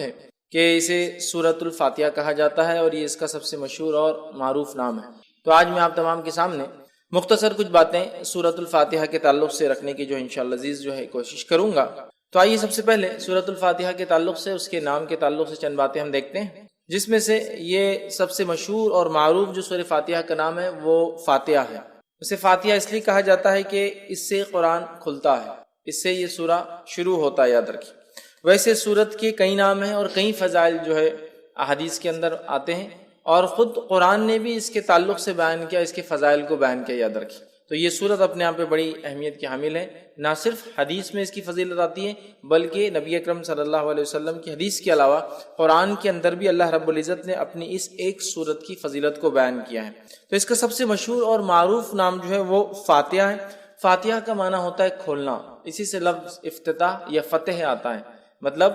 ہے کہ اسے سورۃ الفاتحہ کہا جاتا ہے اور یہ اس کا سب سے مشہور اور معروف نام ہے۔ تو آج میں آپ تمام کے سامنے مختصر کچھ باتیں سورۃ الفاتحہ کے تعلق سے رکھنے کی انشاءاللہ عزیز کوشش کروں گا۔ تو آئیے سب سے پہلے سورۃ الفاتحہ کے تعلق سے، اس کے نام کے تعلق سے چند باتیں ہم دیکھتے ہیں، جس میں سے یہ سب سے مشہور اور معروف جو سورہ فاتحہ کا نام ہے وہ فاتحہ ہے۔ اسے فاتحہ اس لیے کہا جاتا ہے کہ اس سے قرآن کھلتا ہے، اس سے یہ سورہ شروع ہوتا ہے، یاد رکھیے۔ ویسے سورت کے کئی نام ہیں اور کئی فضائل احادیث کے اندر آتے ہیں، اور خود قرآن نے بھی اس کے تعلق سے بیان کیا، اس کے فضائل کو بیان کیا، یاد رکھیے۔ تو یہ سورت اپنے آپ پہ بڑی اہمیت کی حامل ہے، نہ صرف حدیث میں اس کی فضیلت آتی ہے بلکہ نبی اکرم صلی اللہ علیہ وسلم کی حدیث کے علاوہ قرآن کے اندر بھی اللہ رب العزت نے اپنی اس ایک سورت کی فضیلت کو بیان کیا ہے۔ تو اس کا سب سے مشہور اور معروف نام وہ فاتحہ ہے۔ فاتحہ کا معنی ہوتا ہے کھولنا، اسی سے لفظ افتتاح یا فتح آتا ہے، مطلب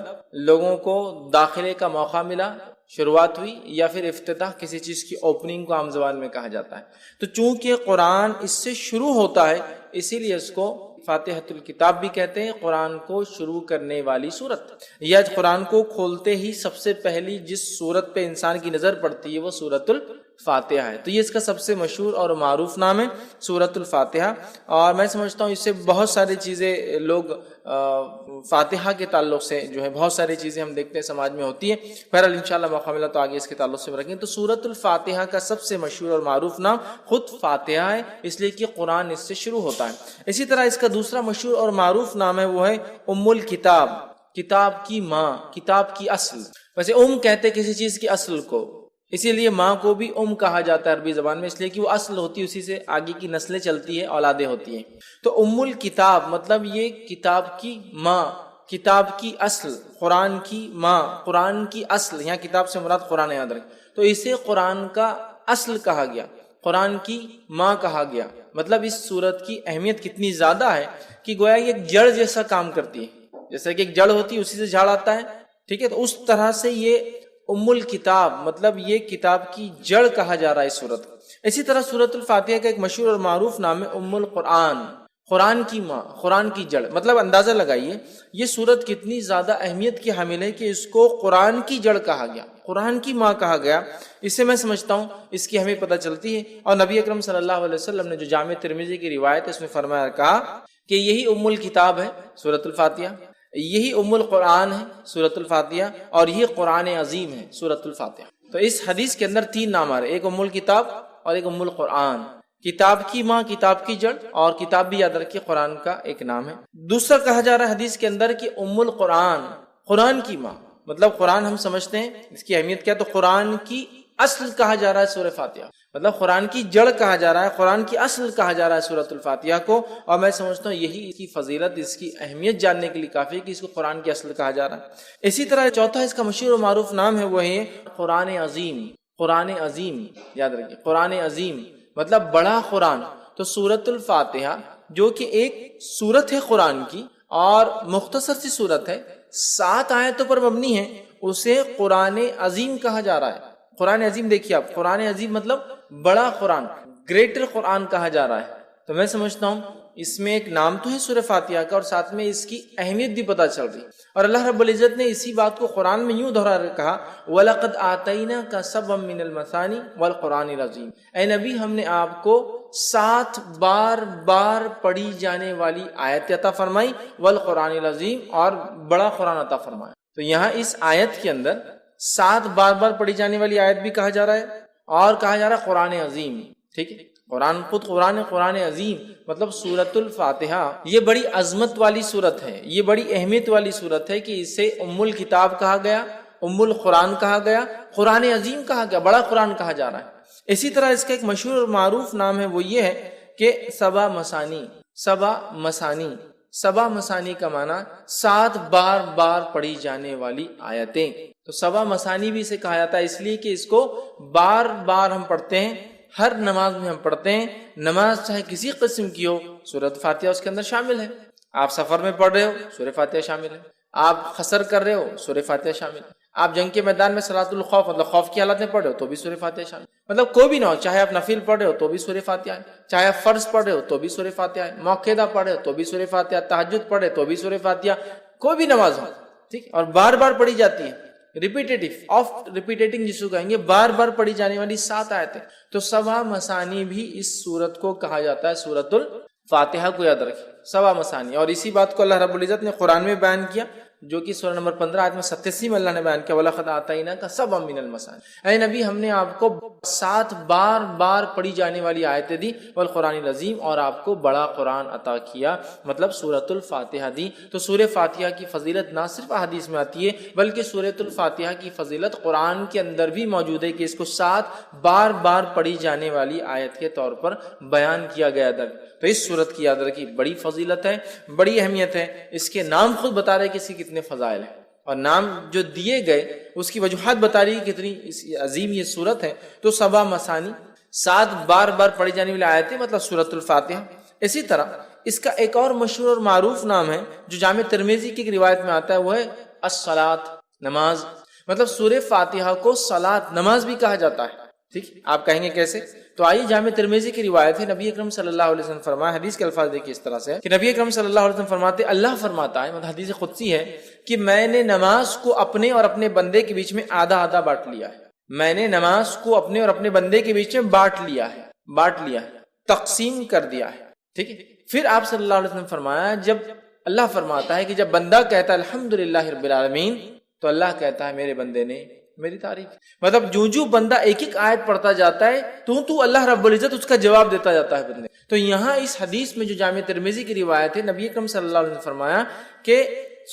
لوگوں کو داخلے کا موقع ملا، شروعات ہوئی، یا پھر افتتاح کسی چیز کی اوپننگ کو عام زبان میں کہا جاتا ہے۔ تو چونکہ قرآن اس سے شروع ہوتا ہے اسی لیے اس کو فاتحۃ الکتاب بھی کہتے ہیں، قرآن کو شروع کرنے والی سورت، یا قرآن کو کھولتے ہی سب سے پہلی جس سورت پہ انسان کی نظر پڑتی ہے وہ سورۃ الفاتحہ ہے۔ تو یہ اس کا سب سے مشہور اور معروف نام ہے سورۃ الفاتحہ، اور میں سمجھتا ہوں اس سے بہت ساری چیزیں لوگ فاتحہ کے تعلق سے بہت ساری چیزیں ہم دیکھتے ہیں سماج میں ہوتی ہیں۔ بہرحال انشاءاللہ موقع ملا تو آگے اس کے تعلق سے رکھیں۔ تو سورۃ الفاتحہ کا سب سے مشہور اور معروف نام خود فاتحہ ہے، اس لیے کہ قرآن اس سے شروع ہوتا ہے۔ اسی طرح اس کا دوسرا مشہور اور معروف نام ہے وہ ہے ام الکتاب، کتاب کی ماں، کتاب کی اصل۔ ویسے کہتے کسی چیز کی اصل کو، اسی لیے ماں کو بھی کہا جاتا ہے عربی زبان میں، اس لیے کہ وہ اصل ہوتی ہے، اسی سے آگے کی نسلیں چلتی ہیں، اولادیں ہوتی ہیں۔ تو ام الکتاب مطلب یہ کتاب کی ماں، کتاب کی اصل، قرآن کی ماں، قرآن کی اصل، یہاں کتاب سے مراد قرآن، یاد رکھیں۔ تو اسے قرآن کا اصل کہا گیا، قرآن کی ماں کہا گیا۔ مطلب اس سورت کی اہمیت کتنی زیادہ ہے کہ گویا یہ ایک جڑ جیسا کام کرتی ہے، جیسے کہ ایک جڑ ہوتی ہے اسی سے جھاڑ آتا ہے، ٹھیک ہے۔ تو اس طرح سے یہ ام الکتاب مطلب یہ کتاب کی جڑ کہا جا رہا ہے اس سورت کو۔ اسی طرح سورۃ الفاتحہ کا ایک مشہور اور معروف نام ہے ام القرآن، قرآن کی ماں، قرآن کی جڑ۔ مطلب اندازہ لگائیے یہ سورت کتنی زیادہ اہمیت کی حامل ہے کہ اس کو قرآن کی جڑ کہا گیا، قرآن کی ماں کہا گیا۔ اس سے میں سمجھتا ہوں اس کی ہمیں پتہ چلتی ہے، اور نبی اکرم صلی اللہ علیہ وسلم نے جو جامع ترمذی کی روایت ہے اس میں فرمایا، کہا کہ یہی ام الکتاب ہے سورۃ الفاتحہ، یہی ام القرآن ہے سورۃ الفاتحہ، اور یہ قرآن عظیم ہے سورۃ الفاتحہ۔ تو اس حدیث کے اندر تین نام آ رہے، ایک ام الکتاب اور ایک ام القرآن، کتاب کی ماں، کتاب کی جڑ، اور کتاب بھی یاد رکھیے قرآن کا ایک نام ہے۔ دوسرا کہا جا رہا ہے حدیث کے اندر کہ ام القرآن، قرآن کی ماں، مطلب قرآن ہم سمجھتے ہیں اس کی اہمیت کیا، تو قرآن کی اصل کہا جا رہا ہے سورہ فاتحہ، مطلب قرآن کی جڑ کہا جا رہا ہے، قرآن کی اصل کہا جا رہا ہے سورۃ الفاتحہ کو۔ اور میں سمجھتا ہوں یہی اس کی فضیلت، اس کی اہمیت جاننے کے لیے کافی ہے کہ اس کو قرآن کی اصل کہا جا رہا ہے۔ اسی طرح چوتھا اس کا مشہور و معروف نام ہے وہ ہے قرآن عظیم، قرآن عظیم، یاد رکھیے قرآن عظیم مطلب بڑا قرآن۔ تو سورۃ الفاتحہ جو کہ ایک سورت ہے قرآن کی اور مختصر سی سورت ہے، 7 آیتوں پر مبنی ہے، اسے قرآن عظیم کہا جا رہا ہے۔ قرآن عظیم دیکھیے آپ، قرآن عظیم مطلب بڑا قرآن، گریٹر قرآن کہا جا رہا ہے۔ تو میں سمجھتا ہوں اس میں ایک نام تو ہے سورہ فاتحہ کا، اور ساتھ میں اس کی اہمیت بھی پتہ چل رہی ہے۔ اور اللہ رب العزت نے اسی بات کو قرآن میں یوں دہرا کہا، وَلَقَدْ آتَيْنَاكَ سَبْعًا مِّنَ الْمَثَانِي وَالْقُرْآنِ الْعَظِيمِ، اے نبی ہم نے آپ کو 7 بار پڑھی جانے والی آیت عطا فرمائی، والقرآن العظیم، اور بڑا قرآن عطا فرمایا۔ تو یہاں اس آیت کے اندر 7 بار پڑھی جانے والی آیت بھی کہا جا رہا ہے، اور کہا جا رہا ہے قرآن عظیم، ٹھیک ہے۔ قرآن خود قرآن عظیم مطلب سورۃ الفاتحہ یہ بڑی عظمت والی سورت ہے، یہ بڑی اہمیت والی سورت ہے کہ اسے ام الکتاب کہا گیا، ام القرآن کہا گیا، قرآن عظیم کہا گیا، بڑا قرآن کہا جا رہا ہے۔ اسی طرح اس کا ایک مشہور اور معروف نام ہے وہ یہ ہے کہ سبع مثانی، سبع مثانی، سبع مثانی کا معنی 7 بار پڑھی جانے والی آیتیں۔ تو سبع مثانی بھی اسے کہا جاتا ہے اس لیے کہ اس کو بار ہم پڑھتے ہیں، ہر نماز میں ہم پڑھتے ہیں، نماز چاہے کسی قسم کی ہو سورۃ فاتحہ اس کے اندر شامل ہے۔ آپ سفر میں پڑھ رہے ہو سورہ فاتحہ شامل ہے، آپ قصر کر رہے ہو سورہ فاتحہ شامل ہے، آپ جنگ کے میدان میں صلاۃ الخوف مطلب خوف کی حالت میں پڑھ رہے ہو تو بھی سورہ فاتحہ شامل ہے، مطلب کوئی بھی نہ ہو، چاہے آپ نفل پڑھ رہے ہو تو بھی سورہ فاتحہ ہے، چاہے آپ فرض پڑھ رہے ہو تو بھی سورہ فاتحہ ہے، موقعہ پڑھ رہے ہو تو بھی سورہ فاتحہ، تہجد پڑھ رہے تو بھی سورہ فاتحہ، کوئی بھی نماز ہو، ٹھیک، اور بار پڑھی جاتی ہے۔ ریپیٹیٹنگ جس کو کہیں گے بار بار پڑھی جانے والی 7 آیتیں. تو 7 مثانی بھی اس سورت کو کہا جاتا ہے, سورت الفاتحہ کو یاد رکھیں, 7 مثانی. اور اسی بات کو اللہ رب العزت نے قرآن میں بیان کیا, جو کہ سورہ نمبر 15 آیت میں 87 میں اللہ نے بیان کیا, وَلَقَدْ آتَيْنَاكَ سَبْعًا مِنَ الْمَثَانِ. اے نبی ہم نے آپ کو 7 بار پڑھی جانے والی آیتیں دی, والقرآن العظیم, اور آپ کو بڑا قرآن عطا کیا, مطلب سورۃ الفاتحہ دی. تو سورہ فاتحہ کی فضیلت نہ صرف احادیث میں آتی ہے بلکہ سورۃ الفاتحہ کی فضیلت قرآن کے اندر بھی موجود ہے کہ اس کو 7 بار پڑھی جانے والی آیت کے طور پر بیان کیا گیا تھا. تو اس سورت کی یاد رکھی بڑی فضیلت ہے, بڑی اہمیت ہے. اس کے نام خود بتا رہے کہ اس کے کتنے فضائل ہیں, اور نام جو دیے گئے اس کی وجوہات بتا رہی ہے کتنی عظیم یہ سورت ہے. تو 7 مثانی, 7 بار پڑھی جانے والی آیتیں, مطلب سورۃ الفاتحہ. اسی طرح اس کا ایک اور مشہور اور معروف نام ہے جو جامع ترمذی کی ایک روایت میں آتا ہے, وہ ہے الصلاۃ, نماز. مطلب سورہ فاتحہ کو صلاۃ, نماز بھی کہا جاتا ہے. ٹھیک, آپ کہیں گے کیسے؟ تو آئیے جامع ترمذی کی روایت ہے, نبی اکرم صلی اللہ علیہ وسلم فرمایا, حدیث کے الفاظ دیکھیے اس طرح سے کہ نبی اکرم صلی اللہ علیہ وسلم فرماتے, اللہ فرماتا ہے, مطلب حدیث قدسی ہے کہ میں نے نماز کو اپنے اور اپنے بندے کے بیچ میں آدھا بانٹ لیا ہے. میں نے نماز کو اپنے اور اپنے بندے کے بیچ میں بانٹ لیا ہے, تقسیم کر دیا ہے. ٹھیک ہے. پھر آپ صلی اللہ علیہ وسلم فرمایا, جب اللہ فرماتا ہے کہ جب بندہ کہتا ہے الحمدللہ رب العالمین, تو اللہ کہتا ہے میرے بندے نے میری تعریف. مطلب جو بندہ ایک آیت پڑھتا جاتا ہے تو اللہ رب العزت اس کا جواب دیتا جاتا ہے بندے. تو یہاں اس حدیث میں جو جامع ترمذی کی روایت ہے, نبی اکرم صلی اللہ علیہ وسلم نے فرمایا کہ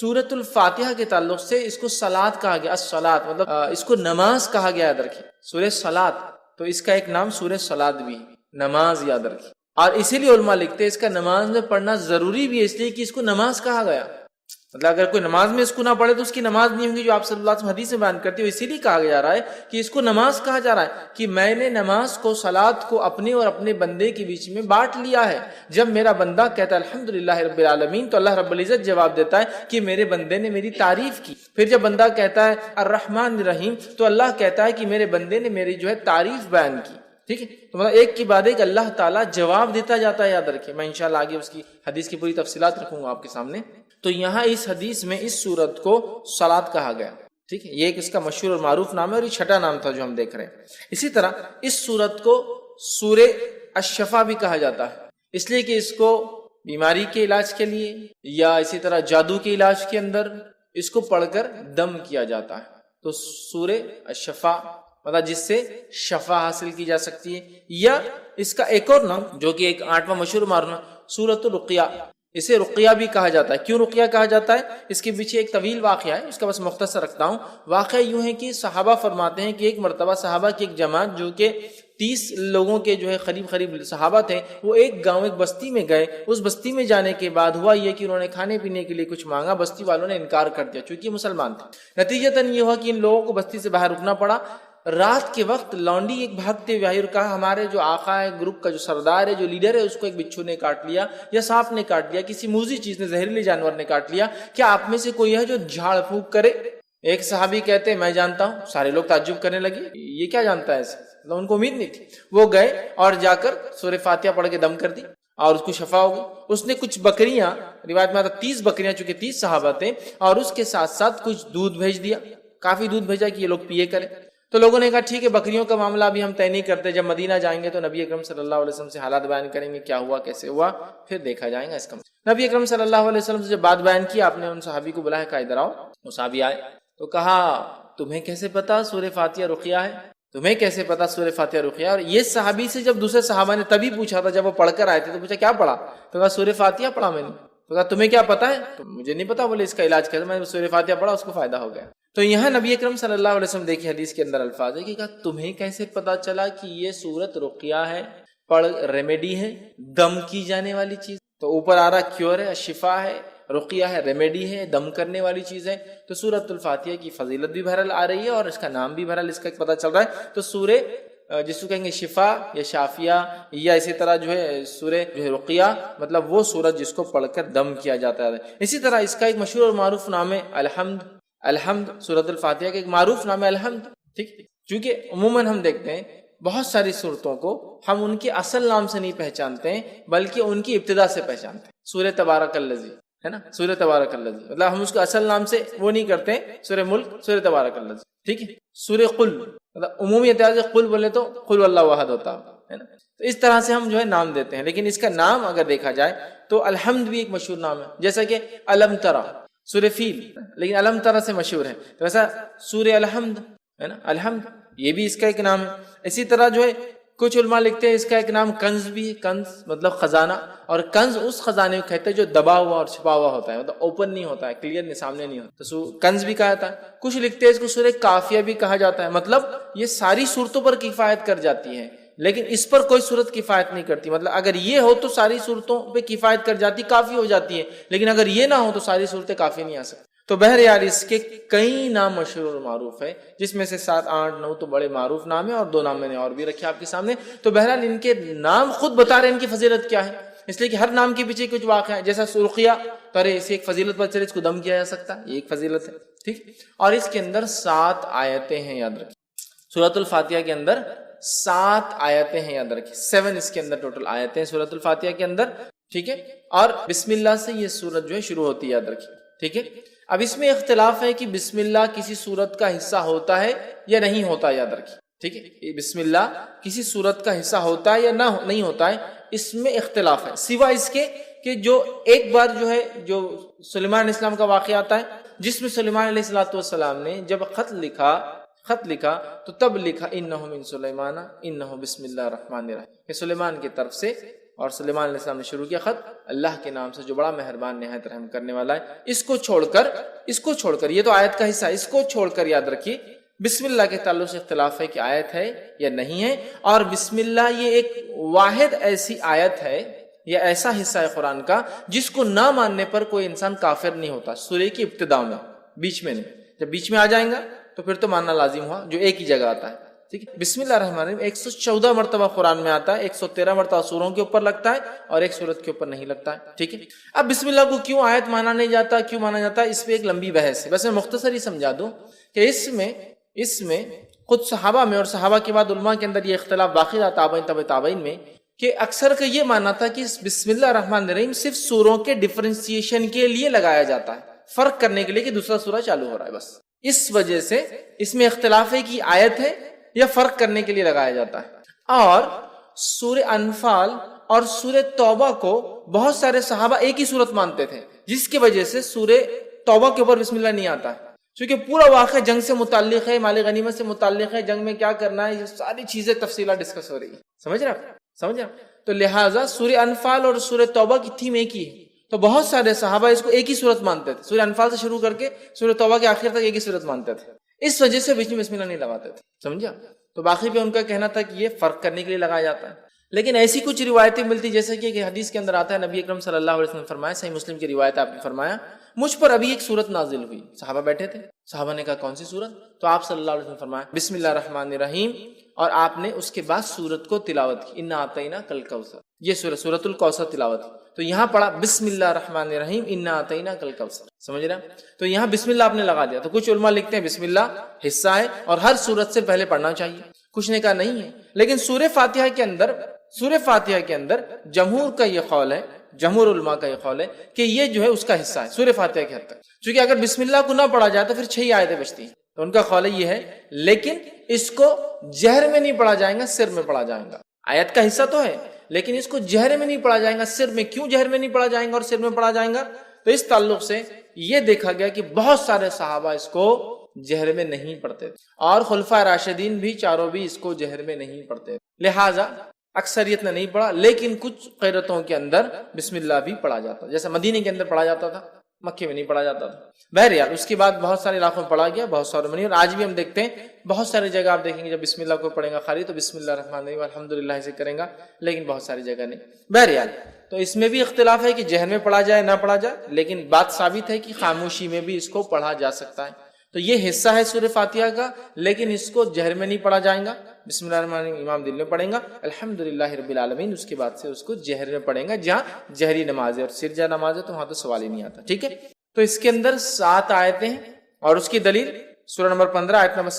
سورۃ الفاتحہ کے تعلق سے اس کو صلاۃ کہا گیا, الصلاۃ, مطلب اس کو نماز کہا گیا, یاد رکھیں, سورہ صلاۃ. تو اس کا ایک نام سورہ صلاۃ بھی, نماز, یاد رکھیں. اور اسی لیے علماء لکھتے ہیں اس کا نماز میں پڑھنا ضروری بھی ہے, اس لیے کہ اس کو نماز کہا گیا. مطلب اگر کوئی نماز میں اس کو نہ پڑھے تو اس کی نماز نہیں ہوگی, جو آپ صلی اللہ علیہ وسلم حدیث میں بیان کرتے ہو. اسی لیے کہا جا رہا ہے کہ اس کو نماز کہا جا رہا ہے کہ میں نے نماز کو, صلاۃ کو اپنے اور اپنے بندے کے بیچ میں بانٹ لیا ہے. جب میرا بندہ کہتا ہے الحمدللہ رب العالمین, تو اللہ رب العزت جواب دیتا ہے کہ میرے بندے نے میری تعریف کی. پھر جب بندہ کہتا ہے الرحمن الرحیم, تو اللہ کہتا ہے کہ میرے بندے نے میری جو ہے تعریف بیان کی. ٹھیک ہے. تو مطلب ایک کی بعد ایک اللہ تعالیٰ جواب دیتا جاتا ہے, یاد رکھیں. میں انشاءاللہ آگے اس کی حدیث کی پوری تفصیلات رکھوں گا آپ کے سامنے. تو یہاں اس حدیث میں اس سورت کو صلاۃ کہا گیا. ٹھیک ہے. یہ ایک اس کا مشہور اور معروف نام ہے, اور یہ 6واں نام تھا جو ہم دیکھ رہے ہیں. اسی طرح اس سورت کو سورہ الشفا بھی کہا جاتا ہے, اس لیے کہ اس کو بیماری کے علاج کے لیے یا اسی طرح جادو کے علاج کے اندر اس کو پڑھ کر دم کیا جاتا ہے. تو سورہ الشفا مطلب جس سے شفا حاصل کی جا سکتی ہے. یا اس کا ایک اور نام جو کہ ایک 8واں مشہور معروف, سورۃ الرقیہ. اسے رقیہ بھی کہا جاتا ہے. کیوں رقیہ کہا جاتا ہے؟ اس کے پیچھے ایک طویل واقعہ ہے, اس کا بس مختصر رکھتا ہوں. واقعہ یوں ہے کہ صحابہ فرماتے ہیں کہ ایک مرتبہ صحابہ کی ایک جماعت جو کہ 30 لوگوں کے جو ہے قریب صحابہ تھے, وہ ایک گاؤں, ایک بستی میں گئے. اس بستی میں جانے کے بعد ہوا یہ کہ انہوں نے کھانے پینے کے لیے کچھ مانگا, بستی والوں نے انکار کر دیا چونکہ مسلمان تھے. نتیجتاً یہ ہوا کہ ان لوگوں کو بستی سے باہر رکنا پڑا. رات کے وقت لونڈی ایک بھاگتے ہوئے آئی اور کہا ہمارے جو آقا ہے, گروپ کا جو سردار ہے, جو لیڈر ہے, اس کو ایک بچھو نے کاٹ لیا یا سانپ نے کاٹ لیا, کسی موذی چیز نے, زہریلے جانور نے کاٹ لیا. کیا آپ میں سے کوئی ہے جو جھاڑ پھونک کرے؟ ایک صحابی کہتے میں جانتا ہوں. سارے لوگ تعجب کرنے لگے, یہ کیا جانتا ہے ایسے, مطلب ان کو امید نہیں تھی. وہ گئے اور جا کر سورہ فاتحہ پڑھ کے دم کر دی اور اس کو شفا ہو گئی. اس نے کچھ بکریاں, روایت میں آتا 30 بکریاں, چونکہ 30 صحابہ تھے, اور اس کے ساتھ ساتھ کچھ دودھ بھیج دیا, کافی دودھ بھیجا کہ یہ لوگ پیے کریں. تو لوگوں نے کہا ٹھیک ہے, بکریوں کا معاملہ ابھی ہم طے نہیں کرتے, جب مدینہ جائیں گے تو نبی اکرم صلی اللہ علیہ وسلم سے حالات بیان کریں گے, کیا ہوا کیسے ہوا, پھر دیکھا جائے گا اس کا. نبی اکرم صلی اللہ علیہ وسلم سے جب بات بیان کی, آپ نے ان صحابی کو بلایا, کہا ادھر آؤ. وہ صحابی آئے تو کہا تمہیں کیسے پتا سورہ فاتحہ رقیہ ہے, تمہیں کیسے پتا سورہ فاتحہ رقیہ؟ اور یہ صحابی سے جب دوسرے صحابہ نے تبھی پوچھا تھا جب وہ پڑھ کر آئے تھے, تو پوچھا کیا پڑھا؟ تو کہا سورہ فاتحہ پڑھا میں نے. تو کہا تمہیں کیا پتا ہے؟ تو مجھے نہیں پتا. بولے اس کا علاج کیسے؟ میں نے سورہ فاتحہ پڑھا, اس کو فائدہ ہو گیا. تو یہاں نبی اکرم صلی اللہ علیہ وسلم دیکھیے حدیث کے اندر الفاظ ہے کہ کہا تمہیں کیسے پتا چلا کہ یہ سورت رقیہ ہے, پڑھ ریمیڈی ہے, دم کی جانے والی چیز. تو اوپر آ رہا کیور ہے, شفا ہے, رقیہ ہے, ریمیڈی ہے, دم کرنے والی چیز ہے. تو سورت الفاتحہ کی فضیلت بھی بہرحال آ رہی ہے اور اس کا نام بھی بہرحال اس کا پتہ چل رہا ہے. تو سورہ جس کو کہیں گے شفا یا شافیہ, یا اسی طرح جو ہے سورہ جو ہے رقیہ, مطلب وہ سورت جس کو پڑھ کر دم کیا جاتا ہے. اسی طرح اس کا ایک مشہور اور معروف نام ہے الحمد. سورت الفاتحہ کا ایک معروف نام ہے الحمد. ٹھیک, چونکہ عموماً ہم دیکھتے ہیں بہت ساری صورتوں کو ہم ان کے اصل نام سے نہیں پہچانتے ہیں بلکہ ان کی ابتدا سے پہچانتے ہیں. سورہ تبارک الذی, ہے نا, سورہ تبارک الذی, مطلب ہم اس کو اصل نام سے وہ نہیں کرتے سورہ ملک, سورہ تبارک الذی, ٹھیک ہے. سورہ قل مطلب عمومی اعتبار سے قل بولے تو قل واللہ احد ہوتا ہے نا. تو اس طرح سے ہم جو ہے نام دیتے ہیں, لیکن اس کا نام اگر دیکھا جائے تو الحمد بھی ایک مشہور نام ہے, جیسا کہ الم ترا سورہ فیل, لیکن الم ترا سے مشہور ہے, تو ویسا سورہ الحمد ہے نا, الحمد یہ بھی اس کا ایک نام ہے. اسی طرح جو ہے کچھ علماء لکھتے ہیں اس کا ایک نام کنز بھی ہے, کنز مطلب خزانہ, اور کنز اس خزانے کو کہتے ہیں جو دبا ہوا اور چھپا ہوا ہوتا ہے, مطلب اوپن نہیں ہوتا ہے, کلیئر نہیں, سامنے نہیں ہوتا, تو کنز بھی کہا جاتا ہے. کچھ لکھتے ہیں اس کو سورہ کافیہ بھی کہا جاتا ہے, مطلب یہ ساری صورتوں پر کفایت کر جاتی ہے, لیکن اس پر کوئی صورت کفایت نہیں کرتی. مطلب اگر یہ ہو تو ساری صورتوں پہ کفایت کر جاتی, کافی ہو جاتی ہے, لیکن اگر یہ نہ ہو تو ساری صورتیں کافی نہیں آ سکتی. تو بہرحال اس کے کئی نام مشہور اور معروف ہے, جس میں سے 7 8 9 تو بڑے معروف نام ہیں, اور 2 نام میں نے اور بھی رکھے آپ کے سامنے. تو بہرحال ان کے نام خود بتا رہے ہیں ان کی فضیلت کیا ہے, اس لیے کہ ہر نام کے پیچھے کچھ واقعہ ہے. جیسا سرخیہ, تو ارے اسے ایک فضیلت پر چلے, اس کو دم کیا جا سکتا ہے, یہ ایک فضیلت ہے, ٹھیک. اور اس کے اندر 7 آیتیں ہیں, یاد رکھیں سورۃ الفاتحہ کے اندر 7 آیتیں ہیں, یاد رکھیں 7 اس کے اندر ٹوٹل آیتیں ہیں سورۃ الفاتحہ کے اندر, ٹھیک ہے. اور بسم اللہ سے یہ سورت جو ہے شروع ہوتی ہے, یاد رکھیں, ٹھیک ہے. اب اس میں اختلاف ہے کہ بسم اللہ کسی سورت کا حصہ ہوتا ہے یا نہیں ہوتا, یاد رکھیں, ٹھیک ہے. بسم اللہ کسی سورت کا حصہ ہوتا ہے یا نہیں ہوتا ہے, اس میں اختلاف ہے, سوائے اس کے کہ جو ایک بار جو ہے جو سلیمان علیہ السلام کا واقعہ آتا ہے, جس میں سلیمان علیہ الصلوۃ والسلام نے جب خط لکھا تو تب لکھا انہ من سلیمان انہ بسم اللہ الرحمن الرحیم, کہ سلیمان کی طرف سے, اور سلیمان علیہ السلام نے شروع کیا خط اللہ کے نام سے جو بڑا مہربان نہایت رحم کرنے والا ہے. اس کو چھوڑ کر یہ تو آیت کا حصہ ہے, اس کو چھوڑ کر یاد رکھیے بسم اللہ کے تعلق سے اختلاف ہے کہ آیت ہے یا نہیں ہے. اور بسم اللہ یہ ایک واحد ایسی آیت ہے یا ایسا حصہ ہے قرآن کا جس کو نہ ماننے پر کوئی انسان کافر نہیں ہوتا. سورہ کی ابتدا میں, بیچ میں نہیں, جب بیچ میں آ جائیں گا تو پھر تو ماننا لازم ہوا, جو ایک ہی جگہ آتا ہے, ٹھیک ہے. بسم اللہ الرحمن الرحیم 114 مرتبہ قرآن میں آتا ہے, 113 مرتبہ سوروں کے اوپر لگتا ہے اور ایک سورت کے اوپر نہیں لگتا ہے, ٹھیک ہے. اب بسم اللہ کو کیوں آیت مانا نہیں جاتا, کیوں مانا جاتا ہے, اس پہ ایک لمبی بحث ہے. بس میں مختصر ہی سمجھا دوں کہ اس میں خود صحابہ میں اور صحابہ کے بعد علماء کے اندر یہ اختلاف باقی رہا, تابعین تبع تابعین میں, کہ اکثر کا یہ ماننا تھا کہ بسم اللہ الرحمن الرحیم صرف سوروں کے ڈفرینسیشن کے لیے لگایا جاتا ہے, فرق کرنے کے لیے کہ دوسرا سورہ چالو ہو رہا ہے, بس اس وجہ سے اس میں اختلاف ہے کہ آیت ہے یا فرق کرنے کے لیے لگایا جاتا ہے. اور سورہ انفال اور سورہ توبہ کو بہت سارے صحابہ ایک ہی صورت مانتے تھے, جس کی وجہ سے سورہ توبہ کے اوپر بسم اللہ نہیں آتا ہے, کیونکہ پورا واقعہ جنگ سے متعلق ہے, مال غنیمت سے متعلق ہے, جنگ میں کیا کرنا ہے, یہ ساری چیزیں تفصیلات ڈسکس ہو رہی ہے. سمجھ رہے آپ؟ تو لہٰذا سورہ انفال اور سورہ توبہ کی تھیم ایک ہی ہے, تو بہت سارے صحابہ اس کو ایک ہی صورت مانتے تھے, سورہ انفال سے شروع کر کے سورہ توبہ کے آخر تک ایک ہی صورت مانتے تھے, اس وجہ سے بیچ میں بسم اللہ نہیں لگاتے تھے, سمجھا. تو باقی پہ ان کا کہنا تھا کہ یہ فرق کرنے کے لیے لگایا جاتا ہے. لیکن ایسی کچھ روایتیں ملتی, جیسے کہ حدیث کے اندر آتا ہے, نبی اکرم صلی اللہ علیہ وسلم نے فرمایا, صحیح مسلم کی روایت آپ نے فرمایا, مجھ پر ابھی ایک سورت نازل ہوئی. صحابہ بیٹھے تھے, صحابہ نے کہا کون سی سورت, تو آپ صلی اللہ علیہ وسلم نے فرمایا بسم اللہ الرحمن الرحیم, اور آپ نے اس کے بعد سورت کو تلاوت کی, انا اعطیناک الکوثر, یہ سورۃ الکوثر تلاوت کی. تو یہاں پڑھا بسم اللہ الرحمن الرحیم انا اعطیناک الکوثر, سمجھ رہے ہیں. تو یہاں بسم اللہ آپ نے لگا دیا. تو کچھ علماء لکھتے ہیں بسم اللہ حصہ ہے اور ہر سورت سے پہلے پڑھنا چاہیے, کچھ نے کہا نہیں ہے. لیکن سورہ فاتحہ کے اندر جمہور کا یہ قول ہے, جمہور علماء کا یہ قول ہے کہ یہ جو ہے اس کا حصہ ہے سورہ فاتحہ کے حد تک, چونکہ اگر بسم اللہ کو نہ پڑھا جائے تو پھر 6 آیتیں بچتی ہیں. تو ان کا قول یہ ہے, لیکن اس کو جہر میں نہیں پڑھا جائے گا, سر میں پڑھا جائے گا. آیت کا حصہ تو ہے لیکن اس کو جہر میں نہیں پڑھا جائے گا, سر میں. کیوں جہر میں نہیں پڑھا جائے گا اور سر میں پڑھا جائے گا؟ تو اس تعلق سے یہ دیکھا گیا کہ بہت سارے صحابہ اس کو جہر میں نہیں پڑھتے تھے, اور خلفائے راشدین بھی چاروں بھی اس کو جہر میں نہیں پڑھتے, لہٰذا اکثریت نے نہیں پڑھا. لیکن کچھ قیرتوں کے اندر بسم اللہ بھی پڑھا جاتا, جیسا مدینے کے اندر پڑھا جاتا تھا, مکے میں نہیں پڑھا جاتا تھا. بہرحال اس کے بعد بہت سارے علاقوں میں پڑھا گیا, بہت سارے میں نہیں, اور آج بھی ہم دیکھتے ہیں بہت ساری جگہ آپ دیکھیں گے جب بسم اللہ کو پڑھیں گا خالی تو بسم اللہ الرحمن الرحیم الحمدللہ سے کریں گا, لیکن بہت ساری جگہ نہیں. بہرحال تو اس میں بھی اختلاف ہے کہ جہر میں پڑھا جائے نہ پڑھا جائے, لیکن بات ثابت ہے کہ خاموشی میں بھی اس کو پڑھا جا سکتا ہے. تو یہ حصہ ہے سورہ فاتحہ کا, لیکن اس کو جہر میں نہیں پڑھا جائے گا. بسم اللہ الرحمن الرحیم امام دل میں پڑھیں گا, الحمدللہ رب العالمین, اس کے بعد سے اس کو جہر میں پڑھیں گا, جہاں جہری نماز ہے. اور سرجہ نماز ہے تو وہاں تو سوال ہی نہیں آتا, ٹھیک ہے. تو اس کے اندر 7 آیتیں ہیں, اور اس کی دلیل سورہ نمبر 15 آیت نمبر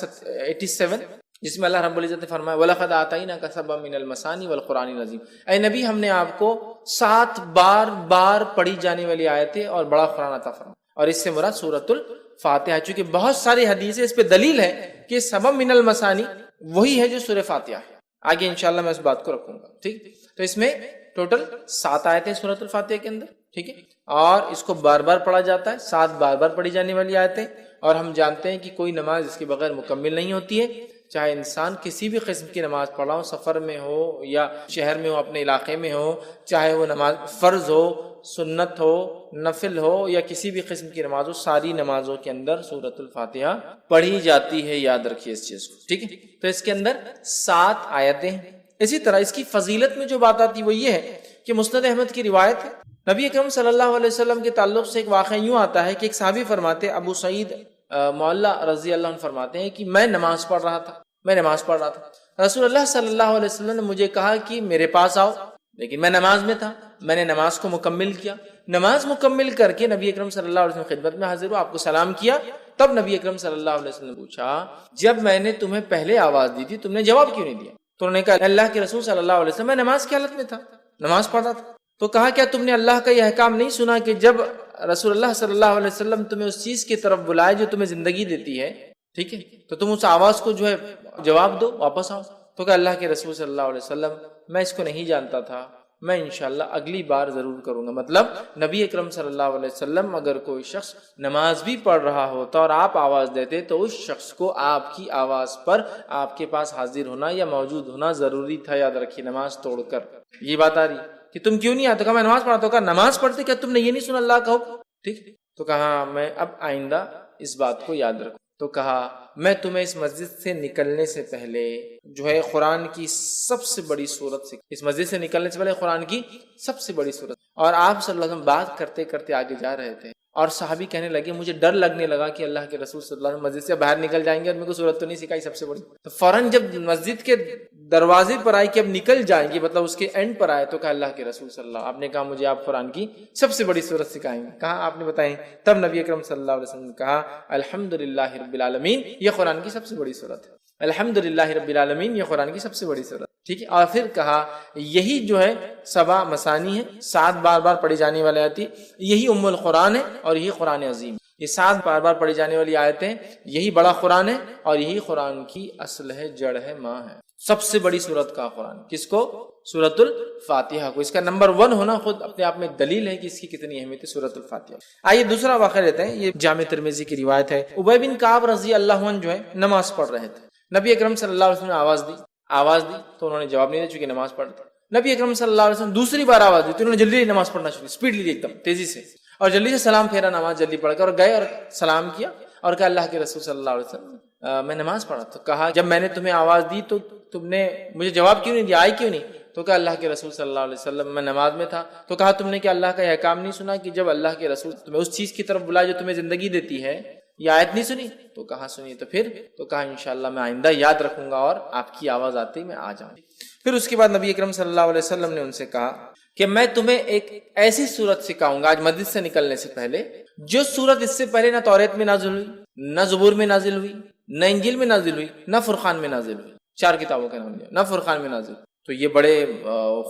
87, جس میں اللہ رب العزت نے فرمایا وَلَقَدْ آتَيْنَاكَ سَبْعًا مِنَ الْمَثَانِي وَالْقُرْآنِ الْعَظِيمِ، اے نبی ہم نے آپ کو 7 بار پڑھی جانے والی آیتیں اور بڑا قرآن عطا فرمایا، اور اس سے مراد سورۃ الفاتحہ، چونکہ بہت ساری حدیثیں اس پہ دلیل ہے کہ سبب من المثانی وہی ہے جو سورہ فاتحہ ہے۔ آگے انشاءاللہ میں اس بات کو رکھوں گا، ٹھیک؟ تو اس میں ٹوٹل 7 آیتیں سورۃ الفاتحہ کے اندر، ٹھیک ہے، اور اس کو بار بار پڑھا جاتا ہے، 7 بار پڑھی جانے والی آیتیں، اور ہم جانتے ہیں کہ کوئی نماز اس کے بغیر مکمل نہیں ہوتی ہے، چاہے انسان کسی بھی قسم کی نماز پڑھا ہو، سفر میں ہو یا شہر میں ہو، اپنے علاقے میں ہو، چاہے وہ نماز فرض ہو، سنت ہو، نفل ہو، یا کسی بھی قسم کی نماز ہو، ساری نمازوں کے اندر سورۃ الفاتحہ پڑھی جاتی ہے، یاد رکھیے اس چیز کو، ٹھیک ہے؟ تو اس کے اندر 7 آیتیں ہیں۔ اسی طرح اس کی فضیلت میں جو بات آتی وہ یہ ہے کہ مسند احمد کی روایت ہے، نبی اکرم صلی اللہ علیہ وسلم کے تعلق سے ایک واقعہ یوں آتا ہے کہ ایک صحابی فرماتے، ابو سعید معلّہ رضی اللہ عنہ فرماتے ہیں کہ میں نماز پڑھ رہا تھا، رسول اللہ صلی اللہ علیہ وسلم نے مجھے کہا کہ میرے پاس آؤ، لیکن میں نماز میں تھا، میں نے نماز کو مکمل کیا، نماز مکمل کر کے نبی اکرم صلی اللہ علیہ وسلم خدمت میں حاضر ہوا، آپ کو سلام کیا، تب نبی اکرم صلی اللہ علیہ وسلم نے پوچھا جب میں نے تمہیں پہلے آواز دی تھی تم نے جواب کیوں نہیں دیا؟ تو انہوں نے کہا اللہ کے رسول صلی اللہ علیہ وسلم میں نماز کی حالت میں تھا، نماز پڑھ رہا تھا۔ تو کہا کیا تم نے اللہ کا یہ احکام نہیں سنا کہ جب رسول اللہ صلی اللہ علیہ وسلم تمہیں اس چیز کی طرف بلائے جو تمہیں زندگی دیتی ہے، ٹھیک ہے، تو تم اس آواز کو جو ہے جواب دو، واپس آؤ۔ تو کہ اللہ کے رسول صلی اللہ علیہ وسلم میں اس کو نہیں جانتا تھا، میں انشاءاللہ اگلی بار ضرور کروں گا۔ مطلب نبی اکرم صلی اللہ علیہ وسلم اگر کوئی شخص نماز بھی پڑھ رہا ہوتا اور آپ آواز دیتے تو اس شخص کو آپ کی آواز پر آپ کے پاس حاضر ہونا یا موجود ہونا ضروری تھا، یاد رکھیے، نماز توڑ کر۔ یہ بات آ رہی کہ تم کیوں نہیں آتے؟ کہا میں نماز پڑھتا ہوں۔ کہا نماز پڑھتے کیا تم نے یہ نہیں سنا اللہ کا حکم؟ ٹھیک، تو کہا میں اب آئندہ اس بات کو یاد رکھوں۔ تو کہا میں تمہیں اس مسجد سے نکلنے سے پہلے جو ہے قرآن کی سب سے بڑی سورت سے، اس مسجد سے نکلنے سے پہلے قرآن کی سب سے بڑی سورت، اور آپ صلی اللہ علیہ وسلم بات کرتے کرتے آگے جا رہے تھے اور صحابی کہنے لگے مجھے ڈر لگنے لگا کہ اللہ کے رسول صلی اللہ علیہ وسلم مسجد سے باہر نکل جائیں گے اور میرے کو سورت تو نہیں سکھائی سب سے بڑی۔ تو فوراً جب مسجد کے دروازے پر آئی کہ اب نکل جائیں گے، مطلب اس کے اینڈ پر آئے، تو کہا اللہ کے رسول صلی اللہ، آپ نے کہا مجھے آپ قرآن کی سب سے بڑی سورت سکھائیں گے۔ کہا آپ نے بتائیں؟ تب نبی اکرم صلی اللہ علیہ وسلم نے کہا الحمدللہ رب العالمین، یہ قرآن کی سب سے بڑی سورت ہے، الحمدللہ رب العالمین، یہ قرآن کی سب سے بڑی سورت، ٹھیک ہے۔ اور پھر کہا یہی جو ہے 7 مثانی ہے، 7 بار پڑھی جانے والی آیتیں، یہی ام القرآن ہے اور یہی قرآن عظیم، یہ 7 بار پڑھی جانے والی آیتیں، یہی بڑا قرآن ہے اور یہی قرآن کی اصل ہے، جڑ ہے، ماں ہے۔ سب سے بڑی سورت کا قرآن کس کو؟ سورۃ الفاتحہ کو۔ اس کا نمبر 1 ہونا خود اپنے آپ میں دلیل ہے کہ اس کی کتنی اہمیت ہے سورۃ الفاتحہ۔ آئیے دوسرا واقعہ لیتے ہیں، یہ جامع ترمذی کی روایت ہے۔ ابی بن کعب رضی اللہ عنہ جو ہے نماز پڑھ رہے تھے، نبی اکرم صلی اللہ علیہ وسلم نے آواز دی تو انہوں نے جواب نہیں دیا چونکہ نماز پڑھتے۔ نبی اکرم صلی اللہ علیہ وسلم دوسری بار آواز دی تو انہوں نے جلدی نماز پڑھنا شروع، اسپیڈ لی، ایک دم تیزی سے، اور جلدی سے سلام پھیرا، نماز جلدی پڑھ کر اور گئے اور سلام کیا اور کہا اللہ کے رسول صلی اللہ علیہ وسلم میں نماز پڑھا۔ تو کہا جب میں نے تمہیں آواز دی تو تم نے مجھے جواب کیوں نہیں دیا، آئی کیوں نہیں؟ تو کہا اللہ کے رسول صلی اللہ علیہ وسلم میں نماز میں تھا۔ تو کہا تم نے کیا اللہ کا یہ احکام نہیں سنا کہ جب اللہ کے رسول تمہیں اس چیز کی طرف بلائے جو تمہیں زندگی دیتی ہے، یہ آیت نہیں سنی؟ تو کہا سنی۔ تو کہا انشاءاللہ میں آئندہ یاد رکھوں گا اور آپ کی آواز آتے ہی میں آ جاؤں۔ پھر اس کے بعد نبی اکرم صلی اللہ علیہ وسلم نے ان سے کہا کہ میں تمہیں ایک ایسی سورت سکھاؤں گا آج مسجد سے نکلنے سے پہلے، جو سورت اس سے پہلے نہ توریت میں نازل ہوئی، نہ زبور میں نازل ہوئی، نہ انجیل میں نازل ہوئی، نہ فرقان میں نازل ہوئی، 4 کتابوں کا نام لیا، نہ فرقان میں نازل۔ تو یہ بڑے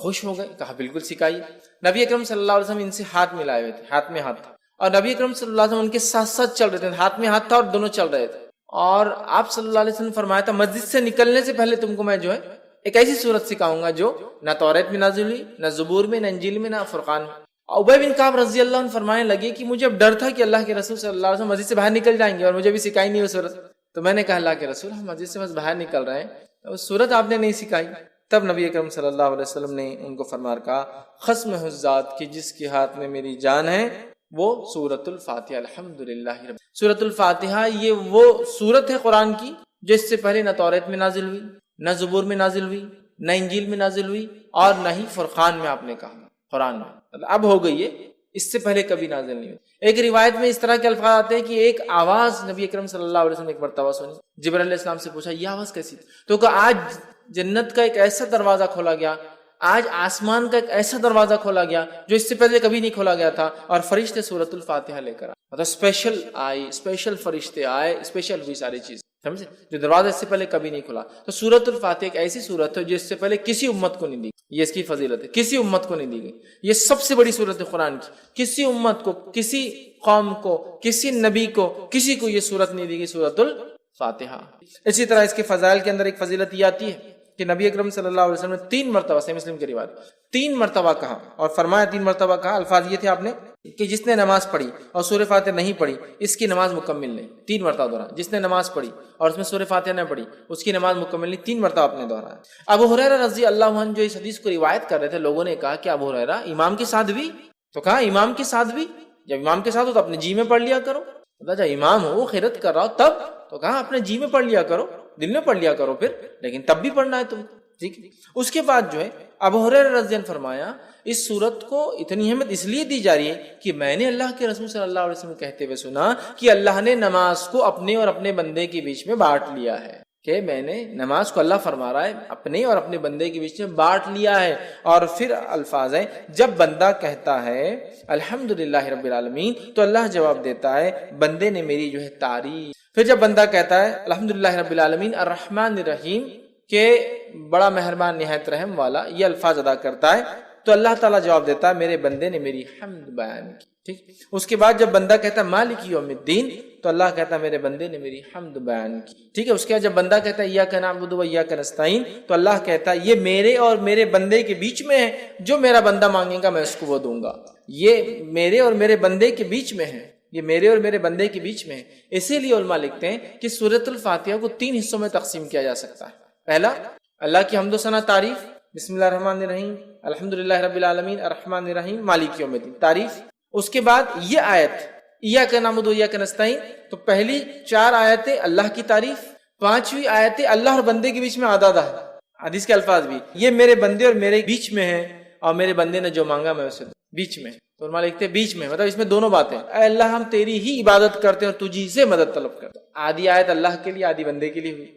خوش ہو گئے، کہا بالکل سکھائیے۔ نبی اکرم صلی اللہ علیہ وسلم ان سے ہاتھ ملائے ہوئے تھے، ہاتھ میں ہاتھ تھا، اور نبی اکرم صلی اللہ علیہ وسلم ان کے ساتھ ساتھ چل رہے تھے، ہاتھ میں ہاتھ تھا اور دونوں چل رہے تھے۔ اور آپ صلی اللہ علیہ وسلم نے فرمایا تھا مسجد سے نکلنے سے پہلے تم کو میں جو ہے ایک ایسی سورت سکھاؤں گا جو نہ توریت میں نازل ہوئی، نہ زبور میں، نہ انجیل میں، نہ فرقان میں۔ ابی بن کعب رضی اللہ عنہ فرمانے لگے کہ مجھے اب ڈر تھا کہ اللہ کے رسول صلی اللہ علیہ وسلم مسجد سے باہر نکل جائیں گے اور مجھے بھی سکھائی نہیں وہ سورت۔ تو میں نے کہا اللہ کے رسول ہم مسجد سے بس باہر نکل رہے ہیں، وہ سورت آپ نے نہیں سکھائی۔ تب نبی اکرم صلی اللہ علیہ وسلم نے ان کو فرما کہا قسم ہے اس ذات کی جس کے ہاتھ میں میری جان ہے، وہ سورۃ الفاتحہ، الحمدللہ رب۔ سورۃ الفاتحہ یہ وہ سورت ہے قرآن کی جو اس سے پہلے نہ توریت میں نازل ہوئی، نہ زبور میں نازل ہوئی، نہ انجیل میں نازل ہوئی، اور نہ ہی فرقان میں آپ نے کہا، قرآن میں اب ہو گئی ہے، اس سے پہلے کبھی نازل نہیں ہوئی۔ ایک روایت میں اس طرح کے الفاظ آتے ہیں کہ ایک آواز نبی اکرم صلی اللہ علیہ وسلم ایک مرتبہ سنی، جبرائیل علیہ السلام سے پوچھا یہ آواز کیسی تھی؟ تو کہا آج جنت کا ایک ایسا دروازہ کھولا گیا، آج آسمان کا ایک ایسا دروازہ کھولا گیا جو اس سے پہلے کبھی نہیں کھولا گیا تھا، اور فرشتے سورۃ الفاتحہ لے کر آئے، مطلب اسپیشل آئی، اسپیشل فرشتے آئے، اسپیشل ہوئی ساری چیز۔ سمجھے, جو دروازہ اس سے پہلے کبھی نہیں کھلا. تو سورۃ الفاتحہ ایک ایسی سورت ہے جو اس سے پہلے کسی امت کو نہیں دی, یہ اس کی فضیلت ہے, کسی امت کو نہیں دی گئی. یہ سب سے بڑی سورت ہے قرآن کی, کسی امت کو, کسی قوم کو, کسی نبی کو, کسی کو یہ سورت نہیں دی گئی, سورۃ الفاتحہ. اسی طرح اس کے فضائل کے اندر ایک فضیلت یہ آتی ہے کہ نبی اکرم صلی اللہ علیہ وسلم نے 3 مرتبہ, صحیح مسلم کی روایت, 3 مرتبہ کہا اور فرمایا 3 مرتبہ کہا. الفاظ یہ تھے آپ نے کہ جس نے نماز پڑھی اور سورہ فاتحہ نہیں پڑھی اس کی نماز مکمل نہیں. 3 مرتبہ دہرایا, جس نے نماز پڑھی اور اس میں سورہ فاتحہ نہ پڑھی اس کی نماز مکمل نہیں. 3 مرتبہ آپ نے دہرایا. ابو ہریرہ رضی اللہ عنہ جو اس حدیث کو روایت کر رہے تھے, لوگوں نے کہا کہ ابو ہریرہ امام کے ساتھ بھی, تو کہا امام کے ساتھ بھی, جب امام کے ساتھ ہو تو اپنے جی میں پڑھ لیا کرو. جب امام ہو قرات کر رہا ہو تب, تو کہا اپنے جی میں پڑھ لیا کرو, دل میں پڑھ لیا کرو پھر, لیکن تب بھی پڑھنا ہے تم. ٹھیک. اس کے بعد جو ہے ابو ہریرہ رضی اللہ عنہ فرمایا اس سورت کو اتنی اہمیت اس لیے دی جا رہی ہے کہ میں نے اللہ کے رسول صلی اللہ علیہ وسلم کہتے ہوئے سنا کہ اللہ نے نماز کو اپنے اور اپنے بندے کے بیچ میں بانٹ لیا ہے, کہ میں نے نماز کو, اللہ فرما رہا ہے, اپنے اور اپنے بندے کے بیچ میں بانٹ لیا ہے. اور پھر الفاظ ہیں جب بندہ کہتا ہے الحمدللہ رب العالمین تو اللہ جواب دیتا ہے بندے نے میری جو ہے تعریف. پھر جب بندہ کہتا ہے الحمدللہ رب العالمین الرحمن الرحیم کہ بڑا مہربان نہایت رحم والا, یہ الفاظ ادا کرتا ہے تو اللہ تعالیٰ جواب دیتا ہے میرے بندے نے میری حمد بیان کی. ٹھیک. اس کے بعد جب بندہ کہتا ہے مالک یوم الدین تو اللہ کہتا ہے میرے بندے نے میری حمد بیان کی. ٹھیک ہے. اس کے بعد جب بندہ کہتا ہے ایاک نعبد و ایاک نستعین تو اللہ کہتا ہے یہ میرے اور میرے بندے کے بیچ میں ہے, جو میرا بندہ مانگے گا میں اس کو وہ دوں گا. یہ میرے اور میرے بندے کے بیچ میں ہے, یہ میرے اور میرے بندے کے بیچ میں ہے. اسی لیے علماء لکھتے ہیں کہ سورۃ الفاتحہ کو 3 حصوں میں تقسیم کیا جا سکتا ہے. پہلا اللہ کی حمد و ثنا تعریف, بسم اللہ الرحمن الرحیم الحمدللہ رب العالمین الرحمن الرحیم مالک یوم الدین تعریف. اس کے بعد یہ آیت ایاک نعبد و ایاک نستعین, تو پہلی 4 آیتیں اللہ کی تعریف, 5ویں آیتیں اللہ اور بندے کے بیچ میں آدھا ہے. حدیث کے الفاظ بھی یہ میرے بندے اور میرے بیچ میں ہے اور میرے بندے نے جو مانگا میں اسے بیچ میں. تو علماء لکھتے ہیں بیچ میں, مطلب اس میں دونوں باتیں, اے اللہ ہم تیری ہی عبادت کرتے ہیں اور تجھی سے مدد طلب کرتے ہیں. آدھی آیت اللہ کے لیے آدھی بندے کے لیے ہوئی,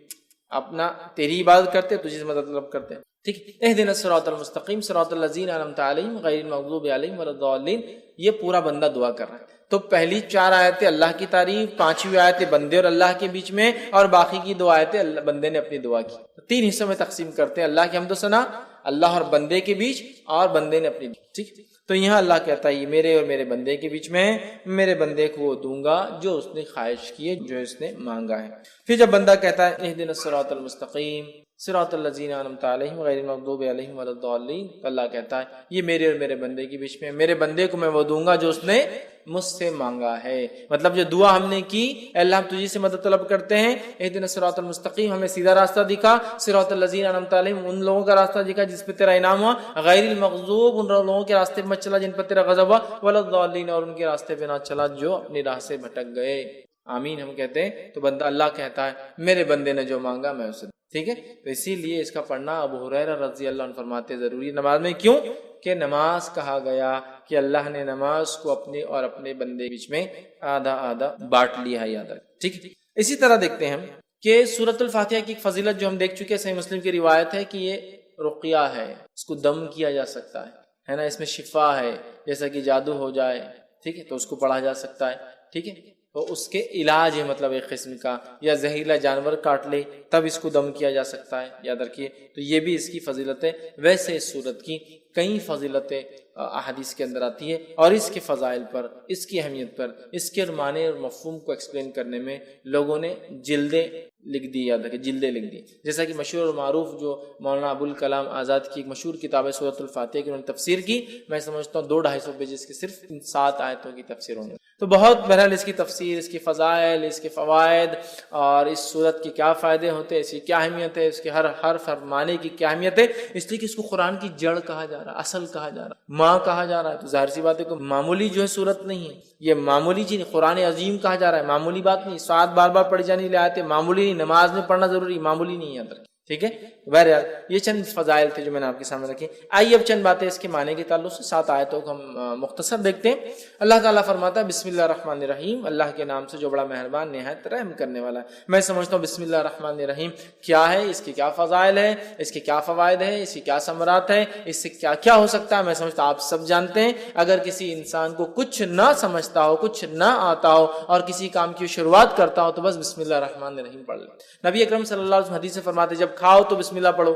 اپنا تیری عبادت کرتے ہیں تجھی سے مدد طلب کرتے ہیں. ٹھیک. اہدنا الصراط المستقیم صراط الذین انعمت علیہم غیر المغضوب علیہم ولا الضالین, یہ پورا بندہ دعا کر رہا ہے. تو پہلی 4 آیتیں اللہ کی تعریف, 5ویں آیتیں بندے اور اللہ کے بیچ میں, اور باقی کی 2 آیتیں بندے نے اپنی دعا کی. 3 حصوں میں تقسیم کرتے ہیں, اللہ کی حمد و ثنا, اللہ اور بندے کے بیچ, اور بندے نے اپنی. ٹھیک. تو یہاں اللہ کہتا ہے یہ میرے اور میرے بندے کے بیچ میں ہے, میرے بندے کو وہ دوں گا جو اس نے خواہش کی ہے, جو اس نے مانگا ہے. پھر جب بندہ کہتا ہے اہدنا الصراط المستقیم صراط الذین انعمت علیہم غیر المغضوب علیہم ولا الضالین, تو اللہ کہتا ہے یہ میرے اور میرے بندے کے بیچ میں, میرے بندے کو میں وہ دوں گا جو اس نے مجھ سے مانگا ہے. مطلب جو دعا ہم نے کی, اے اللہ ہم تجھی سے مدد طلب کرتے ہیں, اہدنا الصراط المستقیم ہمیں سیدھا راستہ دکھا, صراط الذین انعمت علیہم ان لوگوں کا راستہ دکھا جس پہ تیرا انعام ہوا, غیر المغضوب ان لوگوں کے راستے پہ مت چلا جن پر تیرا غضب ہوا, ولا الضالین اور ان کے راستے پہ نہ چلا جو اپنی راہ سے بھٹک گئے. آمین ہم کہتے ہیں. تو بندہ اللہ کہتا ہے میرے بندے نے جو مانگا میں اسے. ٹھیک ہے. تو اسی لیے اس کا پڑھنا ابو ہریرہ رضی اللہ عنہ فرماتے ضروری نماز میں. کیوں کہ نماز کہا گیا کہ اللہ نے نماز کو اپنے اور اپنے بندے کے بیچ میں آدھا آدھا بانٹ لیا ہے, یاد رکھ. ٹھیک ہے. اسی طرح دیکھتے ہیں کہ سورۃ الفاتحہ کی ایک فضیلت جو ہم دیکھ چکے ہیں, صحیح مسلم کی روایت ہے کہ یہ رقیہ ہے, اس کو دم کیا جا سکتا ہے نا, اس میں شفا ہے, جیسا کہ جادو ہو جائے, ٹھیک ہے, تو اس کو پڑھا جا سکتا ہے. ٹھیک ہے. تو اس کے علاج ہے, مطلب ایک قسم کا, یا زہریلا جانور کاٹ لے تب اس کو دم کیا جا سکتا ہے, یاد رکھیے. تو یہ بھی اس کی فضیلت ہے. ویسے اس سورت کی کئی فضیلتیں احادیث کے اندر آتی ہے, اور اس کے فضائل پر, اس کی اہمیت پر, اس کے معنی اور مفہوم کو ایکسپلین کرنے میں لوگوں نے جلدیں لکھ دی, یاد رکھیں جلدیں لکھ دی. جیسا کہ مشہور اور معروف جو مولانا ابوالکلام آزاد کی ایک مشہور کتاب ہے سورۃ الفاتحہ کی, انہوں نے تفسیر کی. میں سمجھتا ہوں 200-250 پیجز کی صرف ان 7 آیتوں کی تفسیر ہونے. تو بہت بہرحال اس کی تفسیر, اس کی فضائل, اس کے فوائد, اور اس سورت کے کیا فائدے ہوتے ہیں, اس کی کیا اہمیت ہے, اس کے ہر حرف ہر معنی کی کیا اہمیت ہے, اس لیے کہ اس کو قرآن کی جڑ کہا جا رہا ہے, اصل کہا جا رہا ہے, ماں کہا جا رہا ہے. تو ظاہر سی بات ہے کہ معمولی جو ہے سورت نہیں ہے, یہ معمولی چیز, قرآن عظیم کہا جا رہا ہے, معمولی بات نہیں. 7 بار بار پڑھی جانے والی آیتیں معمولی نہیں, نماز میں پڑھنا ضروری معمولی نہیں ہے. ٹھیک ہے. بہرحال یہ چند فضائل تھے جو میں نے آپ کے سامنے رکھی. آئیے اب چند باتیں اس کے معنی کے تعلق سے 7 آیتوں کو ہم مختصر دیکھتے ہیں. اللہ تعالیٰ فرماتا ہے بسم اللہ الرحمن الرحیم، اللہ کے نام سے جو بڑا مہربان نہایت رحم کرنے والا ہے. میں سمجھتا ہوں بسم اللہ الرحمن الرحیم کیا ہے، اس کے کیا فضائل ہیں، اس کے کیا فوائد ہیں، اس کی کیا ثمرات ہیں، اس سے کیا کیا ہو سکتا ہے، میں سمجھتا ہوں آپ سب جانتے ہیں. اگر کسی انسان کو کچھ نہ سمجھتا ہو، کچھ نہ آتا ہو اور کسی کام کی شروعات کرتا ہو تو بس بسم اللہ الرحمن الرحیم پڑھ لے. نبی اکرم صلی اللہ علیہ وسلم حدیث سے فرماتے جب کھاؤ تو بسم اللہ پڑھو،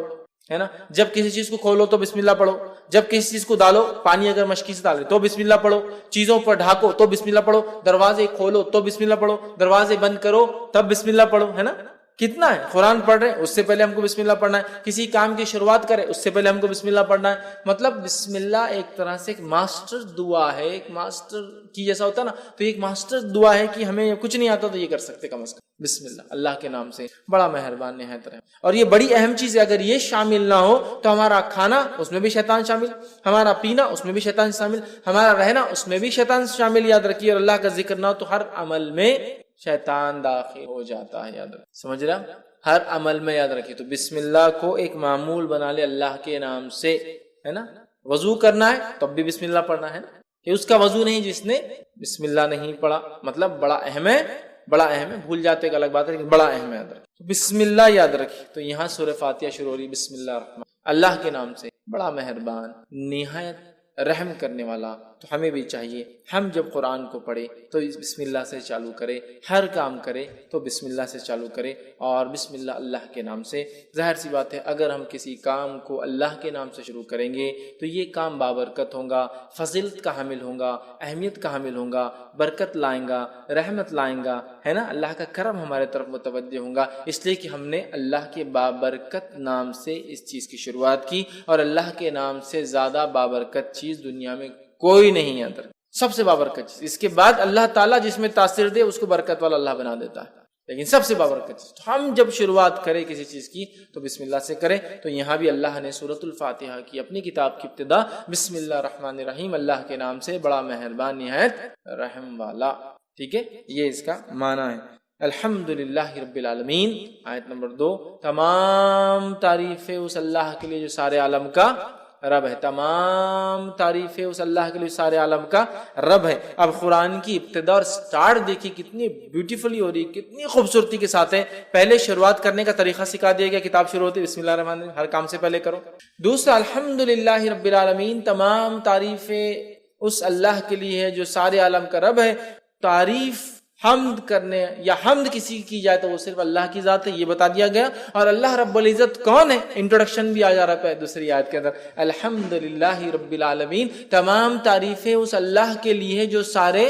ہے نا. جب کسی چیز کو کھولو تو بسم اللہ پڑھو، جب کسی چیز کو ڈالو، پانی اگر مشکی سے ڈالے تو بسم اللہ پڑھو، چیزوں پر ڈھاکو تو بسم اللہ پڑھو، دروازے کھولو تو بسم اللہ پڑھو، دروازے بند کرو تب بسم اللہ پڑھو، ہے نا. کتنا ہے، قرآن پڑھ رہے ہیں اس سے پہلے ہم کو بسم اللہ پڑھنا ہے، کسی کام کی شروعات کرے اس سے پہلے ہم کو بسم اللہ پڑھنا ہے. مطلب بسم اللہ ایک طرح سے ایک ماسٹر دعا ہے، ایک ماسٹر کی جیسا ہوتا ہے نا، تو ایک ماسٹر دعا ہے کہ ہمیں کچھ نہیں آتا تو یہ کر سکتے کم از کم بسم اللہ، اللہ کے نام سے بڑا مہربان نہایت رحم. اور یہ بڑی اہم چیز ہے، اگر یہ شامل نہ ہو تو ہمارا کھانا اس میں بھی شیطان شامل، ہمارا پینا اس میں بھی شیطان شامل، ہمارا رہنا اس میں بھی شیطان شامل. یاد رکھیے، اور اللہ کا ذکر نہ ہو تو ہر عمل میں شیطان داخل ہو جاتا ہے. یاد رکھیے، سمجھ رہے ہیں، ہر عمل میں یاد رکھیے. تو بسم اللہ کو ایک معمول بنا لے اللہ کے نام سے، ہے نا. وضو کرنا ہے تب بھی بسم اللہ پڑھنا ہے نا، کہ اس کا وضو نہیں جس نے بسم اللہ نہیں پڑھا. مطلب بڑا اہم ہے، بڑا اہم ہے. بھول جاتے ایک الگ بات ہے لیکن بڑا اہم ہے. یاد رکھیے بسم اللہ، یاد رکھیے. تو یہاں سورہ فاتحہ شروع ہو رہی بسم اللہ الرحمن، اللہ کے نام سے بڑا مہربان نہایت رحم کرنے والا. تو ہمیں بھی چاہیے ہم جب قرآن کو پڑھے تو بسم اللہ سے چالو کرے، ہر کام کرے تو بسم اللہ سے چالو کرے، اور بسم اللہ اللہ کے نام سے. ظاہر سی بات ہے اگر ہم کسی کام کو اللہ کے نام سے شروع کریں گے تو یہ کام بابرکت ہوگا، فضیلت کا حامل ہوگا، اہمیت کا حامل ہوگا، برکت لائیں گا، رحمت لائیں گا، ہے نا. اللہ کا کرم ہمارے طرف متوجہ ہوگا، اس لیے کہ ہم نے اللہ کے بابرکت نام سے اس چیز کی شروعات کی. اور اللہ کے نام سے زیادہ بابرکت چیز دنیا میں کوئی نہیں ہے، سب سے بابرکت چیز. اس کے بعد اللہ تعالیٰ جس میں تاثیر دے اس کو برکت والا اللہ بنا دیتا ہے، لیکن سب سے بابرکت چیز. تو ہم جب شروعات کریں کسی چیز کی تو بسم اللہ سے کریں. تو یہاں بھی اللہ نے سورۃ الفاتحہ کی اپنی کتاب کی ابتدا بسم اللہ الرحمن الرحیم، اللہ کے نام سے بڑا مہربان نہایت رحم والا. ٹھیک ہے، یہ اس کا معنی ہے. الحمدللہ رب العالمین. آیت نمبر 2، تمام تعریفیں اس اللہ کے لیے جو سارے عالم کا رب ہے. تمام تعریفیں اس اللہ کے لیے سارے عالم کا رب ہے. اب قرآن کی ابتدا اور سٹارٹ دیکھیے کتنی بیوٹیفلی ہو رہی ہے، کتنی خوبصورتی کے ساتھ ہے. پہلے شروعات کرنے کا طریقہ سکھا دیا گیا، کتاب شروع ہوتی ہے بسم اللہ الرحمن الرحیم، ہر کام سے پہلے کرو. دوسرا، الحمدللہ رب العالمین، تمام تعریفیں اس اللہ کے لیے ہے جو سارے عالم کا رب ہے. تعریف حمد کرنے یا حمد کسی کی جائے تو وہ صرف اللہ کی ذات ہے، یہ بتا دیا گیا. اور اللہ رب العزت کون ہے، انٹروڈکشن بھی آ جا رہا ہے دوسری آیت کے اندر، الحمدللہ رب العالمین، تمام تعریفیں اس اللہ کے لیے ہے جو سارے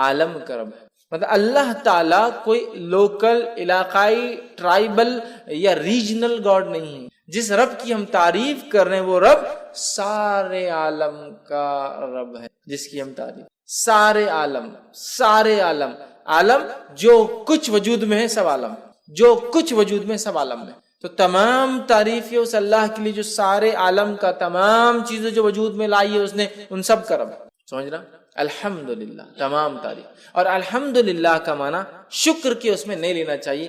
عالم کا رب ہے. مطلب اللہ تعالیٰ کوئی لوکل، علاقائی، ٹرائبل یا ریجنل گاڈ نہیں ہے. جس رب کی ہم تعریف کر رہے ہیں وہ رب سارے عالم کا رب ہے، جس کی ہم تعریف، سارے عالم، سارے عالم، عالم جو کچھ وجود میں ہے سب عالم، جو کچھ وجود میں سب عالم میں. تو تمام تعریفیں اس اللہ کے لیے جو سارے عالم کا، تمام چیزیں جو وجود میں لائی ہے اس نے، ان سب کا رب. سمجھ رہا، الحمدللہ، تمام تعریف. اور الحمدللہ کا معنی شکر کے اس میں نہیں لینا چاہیے.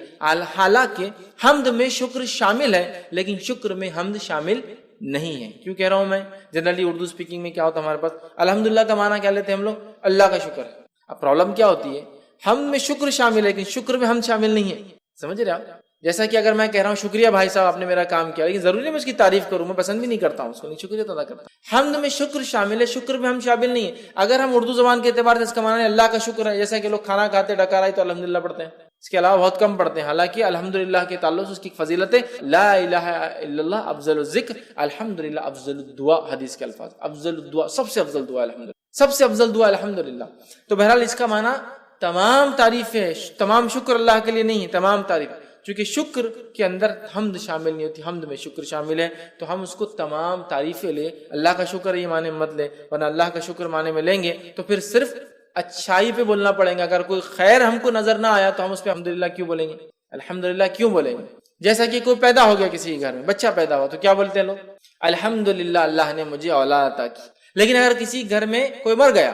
حالانکہ حمد میں شکر شامل ہے لیکن شکر میں حمد شامل نہیں ہے. کیوں کہہ رہا ہوں میں؟ جنرلی اردو سپیکنگ میں کیا ہوتا ہے ہمارے پاس، الحمدللہ کا معنی کیا لیتے ہیں ہم لوگ، اللہ کا شکر ہے. اب پرابلم کیا ہوتی ہے، حمد میں شکر شامل ہے لیکن شکر میں حمد شامل نہیں ہے. سمجھ رہے آپ؟ جیسا کہ اگر میں کہہ رہا ہوں شکریہ بھائی صاحب آپ نے میرا کام کیا، لیکن ضروری ہے میں اس کی تعریف کروں، میں پسند بھی نہیں کرتا ہوں اس کو، نہیں شکریہ ادا کرتا. حمد میں شکر شامل ہے، شکر میں ہم شامل نہیں ہے. اگر ہم اردو زبان کے اعتبار سے اس کا معنی ہے اللہ کا شکر ہے، جیسا کہ لوگ کھانا کھاتے ڈکار تو الحمدللہ پڑھتے ہیں، اس کے علاوہ بہت کم پڑھتے ہیں. حالانکہ الحمدللہ کے تعلق سے اس کی فضیلت ہے، لا الہ الا اللہ افضل الذکر، الحمدللہ افضل الدعاء، حدیث کے الفاظ، افضل الدعاء، سب سے افضل دعا الحمدللہ، سب سے افضل دعا الحمدللہ. تو بہرحال اس کا معنی تمام تعریفیں، تمام شکر اللہ کے لیے نہیں ہے، تمام تعریف. چونکہ شکر کے اندر حمد شامل نہیں ہوتی، حمد میں شکر شامل ہے، تو ہم اس کو تمام تعریفیں لے، اللہ کا شکر یہ معنی مت لے، ورنہ اللہ کا شکر معنی میں لیں گے تو پھر صرف اچھائی پہ بولنا پڑیں گا. اگر کوئی خیر ہم کو نظر نہ آیا تو ہم اس پہ الحمدللہ کیوں بولیں گے، الحمدللہ کیوں بولیں گے؟ جیسا کہ کوئی پیدا ہو گیا کسی کے گھر میں، بچہ پیدا ہوا تو کیا بولتے ہیں لوگ، الحمدللہ اللہ نے مجھے اولاد عطا کی. لیکن اگر کسی گھر میں کوئی مر گیا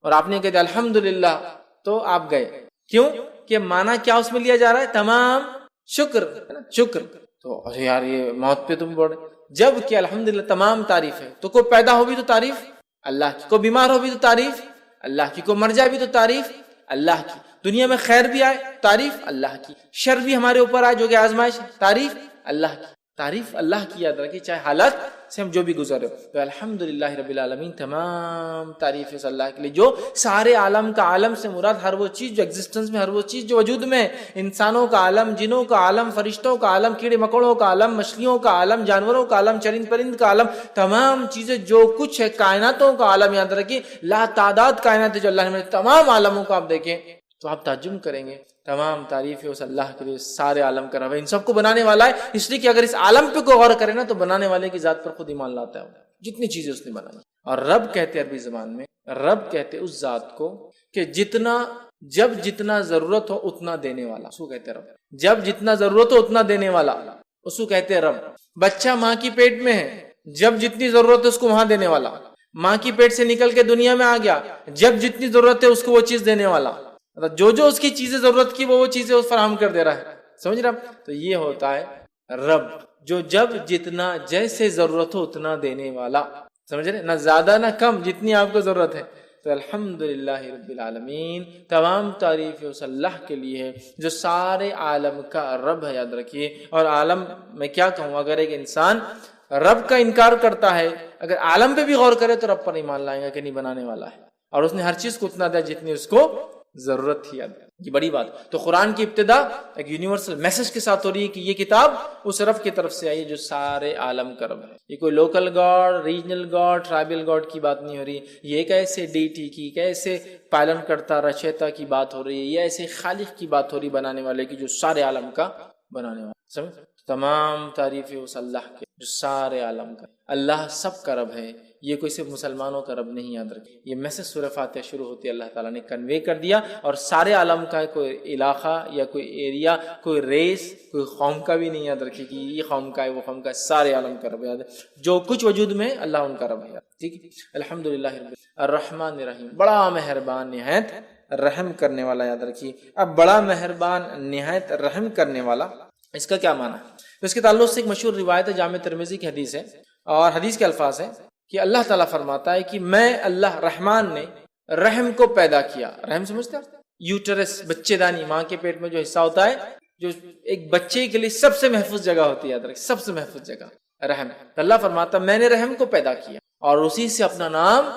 اور آپ نے کہا دیا الحمدللہ تو آپ گئے، کیوں کہ معنی کیا اس میں لیا جا رہا ہے، تمام شکر ہے نا، شکر. تو ارے یار یہ موت پہ تم بول رہے، جب کہ الحمدللہ تمام تعریف ہے. تو کوئی پیدا ہو بھی تو تعریف اللہ کی، کوئی بیمار ہو بھی تو تعریف اللہ کی، کوئی مر جائے بھی تو تعریف اللہ کی، دنیا میں خیر بھی آئے تعریف اللہ کی، شر بھی ہمارے اوپر آئے جو کہ آزمائش تعریف اللہ کی، تعریف اللہ کی یاد رکھیے چاہے حالت سے ہم جو بھی گزرے. تو الحمدللہ رب العالمین، تمام تعریف ہے اللہ کے لیے جو سارے عالم کا، عالم سے مراد ہر وہ چیز جو ایگزسٹنس میں، ہر وہ چیز جو وجود میں، انسانوں کا عالم، جنوں کا عالم، فرشتوں کا عالم، کیڑے مکوڑوں کا عالم، مچھلیوں کا عالم، جانوروں کا عالم، چرند پرند کا عالم، تمام چیزیں جو کچھ ہے، کائناتوں کا عالم یاد رکھیے، لا تعداد کائنات ہے جو اللہ نے، تمام عالموں کو آپ دیکھیں تو آپ تعجب کریں گے. تمام تعریف ہے اس اللہ کے لیے، سارے عالم کا رب ہے، ان سب کو بنانے والا ہے. اس لیے کہ اگر اس عالم پہ کوئی غور کرے نا تو بنانے والے کی ذات پر خود ایمان لاتا ہے، جتنی چیزیں اس نے بنائی. اور رب کہتے عربی زبان میں، رب کہتے اس ذات کو کہ جب جتنا ضرورت ہو اتنا دینے والا، اس کو کہتے رب. جب جتنا ضرورت ہو اتنا دینے والا، اس کو کہتے رب. بچہ ماں کی پیٹ میں ہے، جب جتنی ضرورت ہے اس کو وہاں دینے والا. ماں کی پیٹ سے نکل کے دنیا میں آ گیا، جب جتنی ضرورت ہے اس کو وہ چیز دینے والا. جو اس کی چیزیں ضرورت کی وہ چیزیں اس فراہم کر دے رہا ہے. سمجھ رہا؟ تو یہ ہوتا ہے رب، جو جب جتنا جیسے ضرورت ہو اتنا دینے والا. سمجھ رہے؟ نہ زیادہ نہ کم، جتنی آپ کو ضرورت ہے. تو الحمدللہ رب العالمین، تمام تعریف اس اللہ کے لیے ہے جو سارے عالم کا رب ہے. یاد رکھیے. اور عالم میں کیا کہوں، اگر ایک انسان رب کا انکار کرتا ہے، اگر عالم پہ بھی غور کرے تو رب پر ایمان لائے گا کہ نہیں بنانے والا ہے، اور اس نے ہر چیز کو اتنا دیا جتنی اس کو ضرورت تھی. یہ بڑی بات. تو قرآن کی ابتدا ایک یونیورسل میسج کے ساتھ ہو رہی ہے کہ یہ کتاب اس رب کی طرف سے آئی ہے جو سارے عالم کا رب ہے. یہ کوئی local God, regional God, tribal God کی بات نہیں ہو رہی. یہ ایک ایسے ڈیٹی کی، ایک ایسے پالن کرتا رچیتا کی بات ہو رہی ہے. یہ ایسے خالق کی بات ہو رہی، بنانے والے کی، جو سارے عالم کا بنانے والا. سمجھ؟ تمام تعریف اس اللہ کے جو سارے عالم کا. اللہ سب کا رب ہے، یہ کوئی صرف مسلمانوں کا رب نہیں. یاد رکھیں یہ میسج سورہ فاتحہ شروع ہوتی ہے، اللہ تعالیٰ نے کنوے کر دیا. اور سارے عالم کا کوئی علاقہ یا کوئی ایریا، کوئی ریس، کوئی قوم کا بھی نہیں. یاد رکھیں کہ یہ قوم کا ہے، وہ قوم کا ہے، سارے عالم کا رب. یاد ہے جو کچھ وجود میں اللہ ان کا رب ہے. ٹھیک ہے. الحمدللہ الرحمن الرحیم، بڑا مہربان نہایت رحم کرنے والا. یاد رکھیے. اب بڑا مہربان نہایت رحم کرنے والا، اس کا کیا معنی ہے؟ تو اس کے تعلق سے ایک مشہور روایت ہے، جامع ترمذی کی حدیث ہے، اور حدیث کے الفاظ ہیں کہ اللہ تعالیٰ فرماتا ہے کہ میں اللہ رحمان نے رحم کو پیدا کیا. رحم سمجھتے ہیں؟ یوٹرس، بچے دانی، ماں کے پیٹ میں جو حصہ ہوتا ہے، جو ایک بچے کے لیے سب سے محفوظ جگہ ہوتی ہے. یاد رکھیں سب سے محفوظ جگہ رحم. اللہ فرماتا میں نے رحم کو پیدا کیا اور اسی سے اپنا نام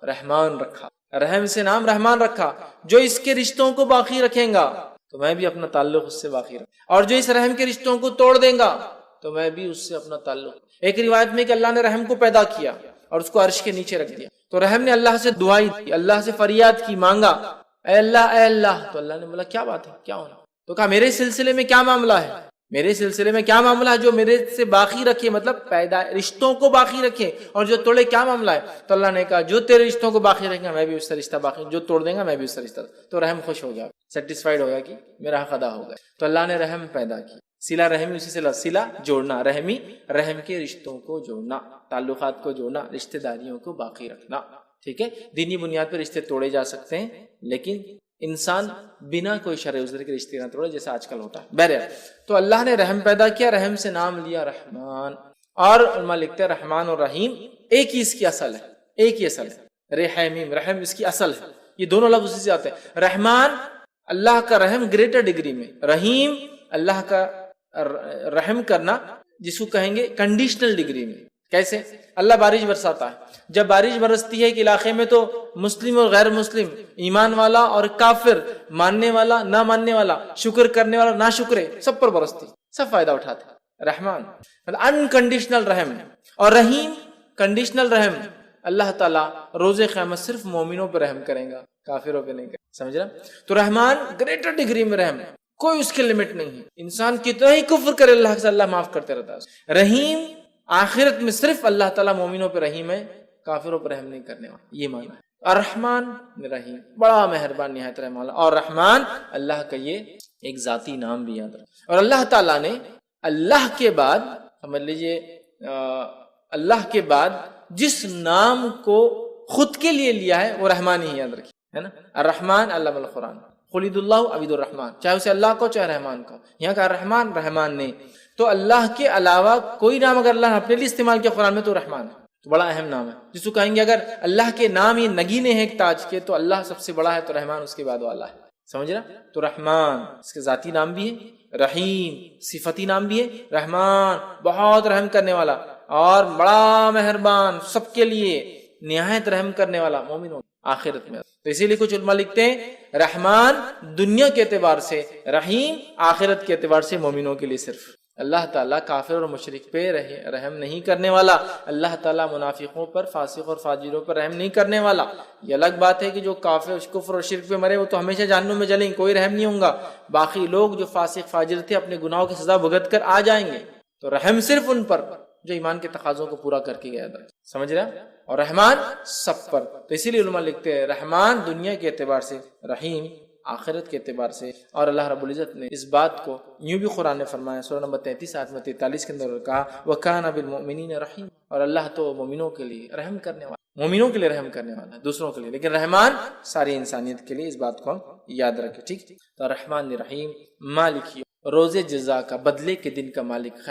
رحمان رکھا. رحم سے نام رحمان رکھا. جو اس کے رشتوں کو باقی رکھیں گا تو میں بھی اپنا تعلق اس سے باقی رکھوں، اور جو اس رحم کے رشتوں کو توڑ دیں گا تو میں بھی اس سے اپنا تعلق. ایک روایت میں کہ اللہ نے رحم کو پیدا کیا اور اس کو عرش کے نیچے رکھ دیا. تو رحم نے اللہ سے دعائی دی، اللہ سے فریاد کی، مانگا اے اللہ اے اللہ. تو اللہ نے بولا کیا بات ہے، کیا ہونا؟ تو کہا میرے سلسلے میں کیا معاملہ ہے، میرے سلسلے میں کیا معاملہ ہے جو میرے سے باقی رکھے، مطلب پیدا رشتوں کو باقی رکھے، اور جو توڑے کیا معاملہ ہے؟ تو اللہ نے کہا جو تیرے رشتوں کو باقی رکھے گا میں بھی اس سے رشتہ باقی، جو توڑ دیں گا میں بھی اس سے رشتہ. تو رحم خوش ہو گیا، سیٹسفائیڈ ہو گیا کہ میرا حق ادا ہو گیا. تو اللہ نے رحم پیدا کی. صلہ رحمی اسی سے صلہ جوڑنا، رحمی رحم کے رشتوں کو جوڑنا، تعلقات کو جوڑنا، رشتہ داریوں کو باقی رکھنا. ٹھیک ہے. دینی بنیاد پر رشتے توڑے جا سکتے ہیں، لیکن انسان بنا کوئی شرع عذر کے رشتے نہ توڑے جیسا آج کل ہوتا ہے. بہرحال تو اللہ نے رحم پیدا کیا، رحم سے نام لیا رحمان. اور علماء لکھتے ہیں رحمان اور رحیم ایک ہی اس کی اصل ہے، ایک ہی اصل ہے. رحیم رحم اس کی اصل ہے، یہ دونوں لفظ اسی سے آتے ہیں. رحمان اللہ کا رحم گریٹر ڈگری میں، رحیم اللہ کا رحم کرنا جس کو کہیں گے کنڈیشنل ڈگری میں. کیسے؟ اللہ بارش برساتا ہے. جب بارش برستی ہے ایک علاقے میں تو مسلم اور غیر مسلم، ایمان والا اور کافر، ماننے والا نہ ماننے والا، شکر کرنے والا نہ شکرے، سب پر برستی، سب فائدہ اٹھاتے. رحمان انکنڈیشنل رحم. اور رحیم کنڈیشنل رحم. اللہ تعالیٰ روز قیامت صرف مومنوں پہ رحم کرے گا، کافروں پہ نہیں کرے. سمجھ رہا؟ تو رحمان گریٹر ڈگری میں رحم، کوئی اس کی لمٹ نہیں ہے. انسان کتنا ہی کفر کرے اللہ سے، اللہ معاف کرتے رہتا ہے. رحیم آخرت میں صرف اللہ تعالیٰ مومنوں پہ رحیم ہے، کافروں پر رحم نہیں کرنے والا. یہ معنی ہے. الرحمن رحیم، بڑا مہربان نہایت رحم والا. اور رحمان اللہ کا یہ ایک ذاتی نام بھی یاد رکھیں. اور اللہ تعالیٰ نے اللہ کے بعد سمجھ لیجئے اللہ کے بعد جس نام کو خود کے لیے لیا ہے وہ رحمان ہی یاد رکھیں، ہے نا. الرحمن علم القرآن، قل اللہ عبید الرحمن، چاہے اسے اللہ کو چاہے رحمان کو، یہاں کا رحمان رحمان نے، تو اللہ کے علاوہ کوئی نام اگر اللہ نے اپنے لیے استعمال کیا قرآن میں تو رحمان ہے، تو بڑا اہم نام ہے، جس کو کہیں گے اگر اللہ کے نام یہ نگینے ہیں ایک تاج کے تو اللہ سب سے بڑا ہے، تو رحمان اس کے بعد والا ہے، سمجھ رہا؟ تو رحمان اس کے ذاتی نام بھی ہے، رحیم صفتی نام بھی ہے، رحمان بہت رحم کرنے والا اور بڑا مہربان، سب کے لیے نہایت رحم کرنے والا مومنوں آخرت میں۔ تو اسی لیے کچھ علماء لکھتے ہیں رحمان دنیا کے اعتبار سے، رحیم آخرت کے اعتبار سے مومنوں کے لیے صرف۔ اللہ تعالیٰ کافر اور مشرک پہ رحم نہیں کرنے والا، اللہ تعالیٰ منافقوں پر، فاسق اور فاجروں پر رحم نہیں کرنے والا۔ یہ الگ بات ہے کہ جو کافر کفر اور شرک پہ مرے وہ تو ہمیشہ جہنم میں جلیں گے، کوئی رحم نہیں ہوگا، باقی لوگ جو فاسق فاجر تھے اپنے گناہوں کی سزا بھگت کر آ جائیں گے، تو رحم صرف ان پر جو ایمان کے تقاضوں کو پورا کر کے گیا تھا، سمجھ رہے؟ اور رحمان سب پر۔ تو اسی لیے علماء لکھتے ہیں رحمان دنیا کے اعتبار سے، رحیم آخرت کے اعتبار سے۔ اور اللہ رب العزت نے اس بات کو یوں بھی قرآن نے فرمایا، سورہ نمبر 33 آیت 43 کے اندر کہا وَكَانَ بِالْمُؤْمِنِينَ رَحِيمًا، اور اللہ تو مومنوں کے لیے رحم کرنے والا، مومنوں کے لیے رحم کرنے والا ہے، دوسروں کے لیے، لیکن رحمان ساری انسانیت کے لیے، اس بات کو ہم یاد رکھیں، ٹھیک؟ تو رحمان رحیم، مالک روز جزا کا، بدلے کے دن کا مالک،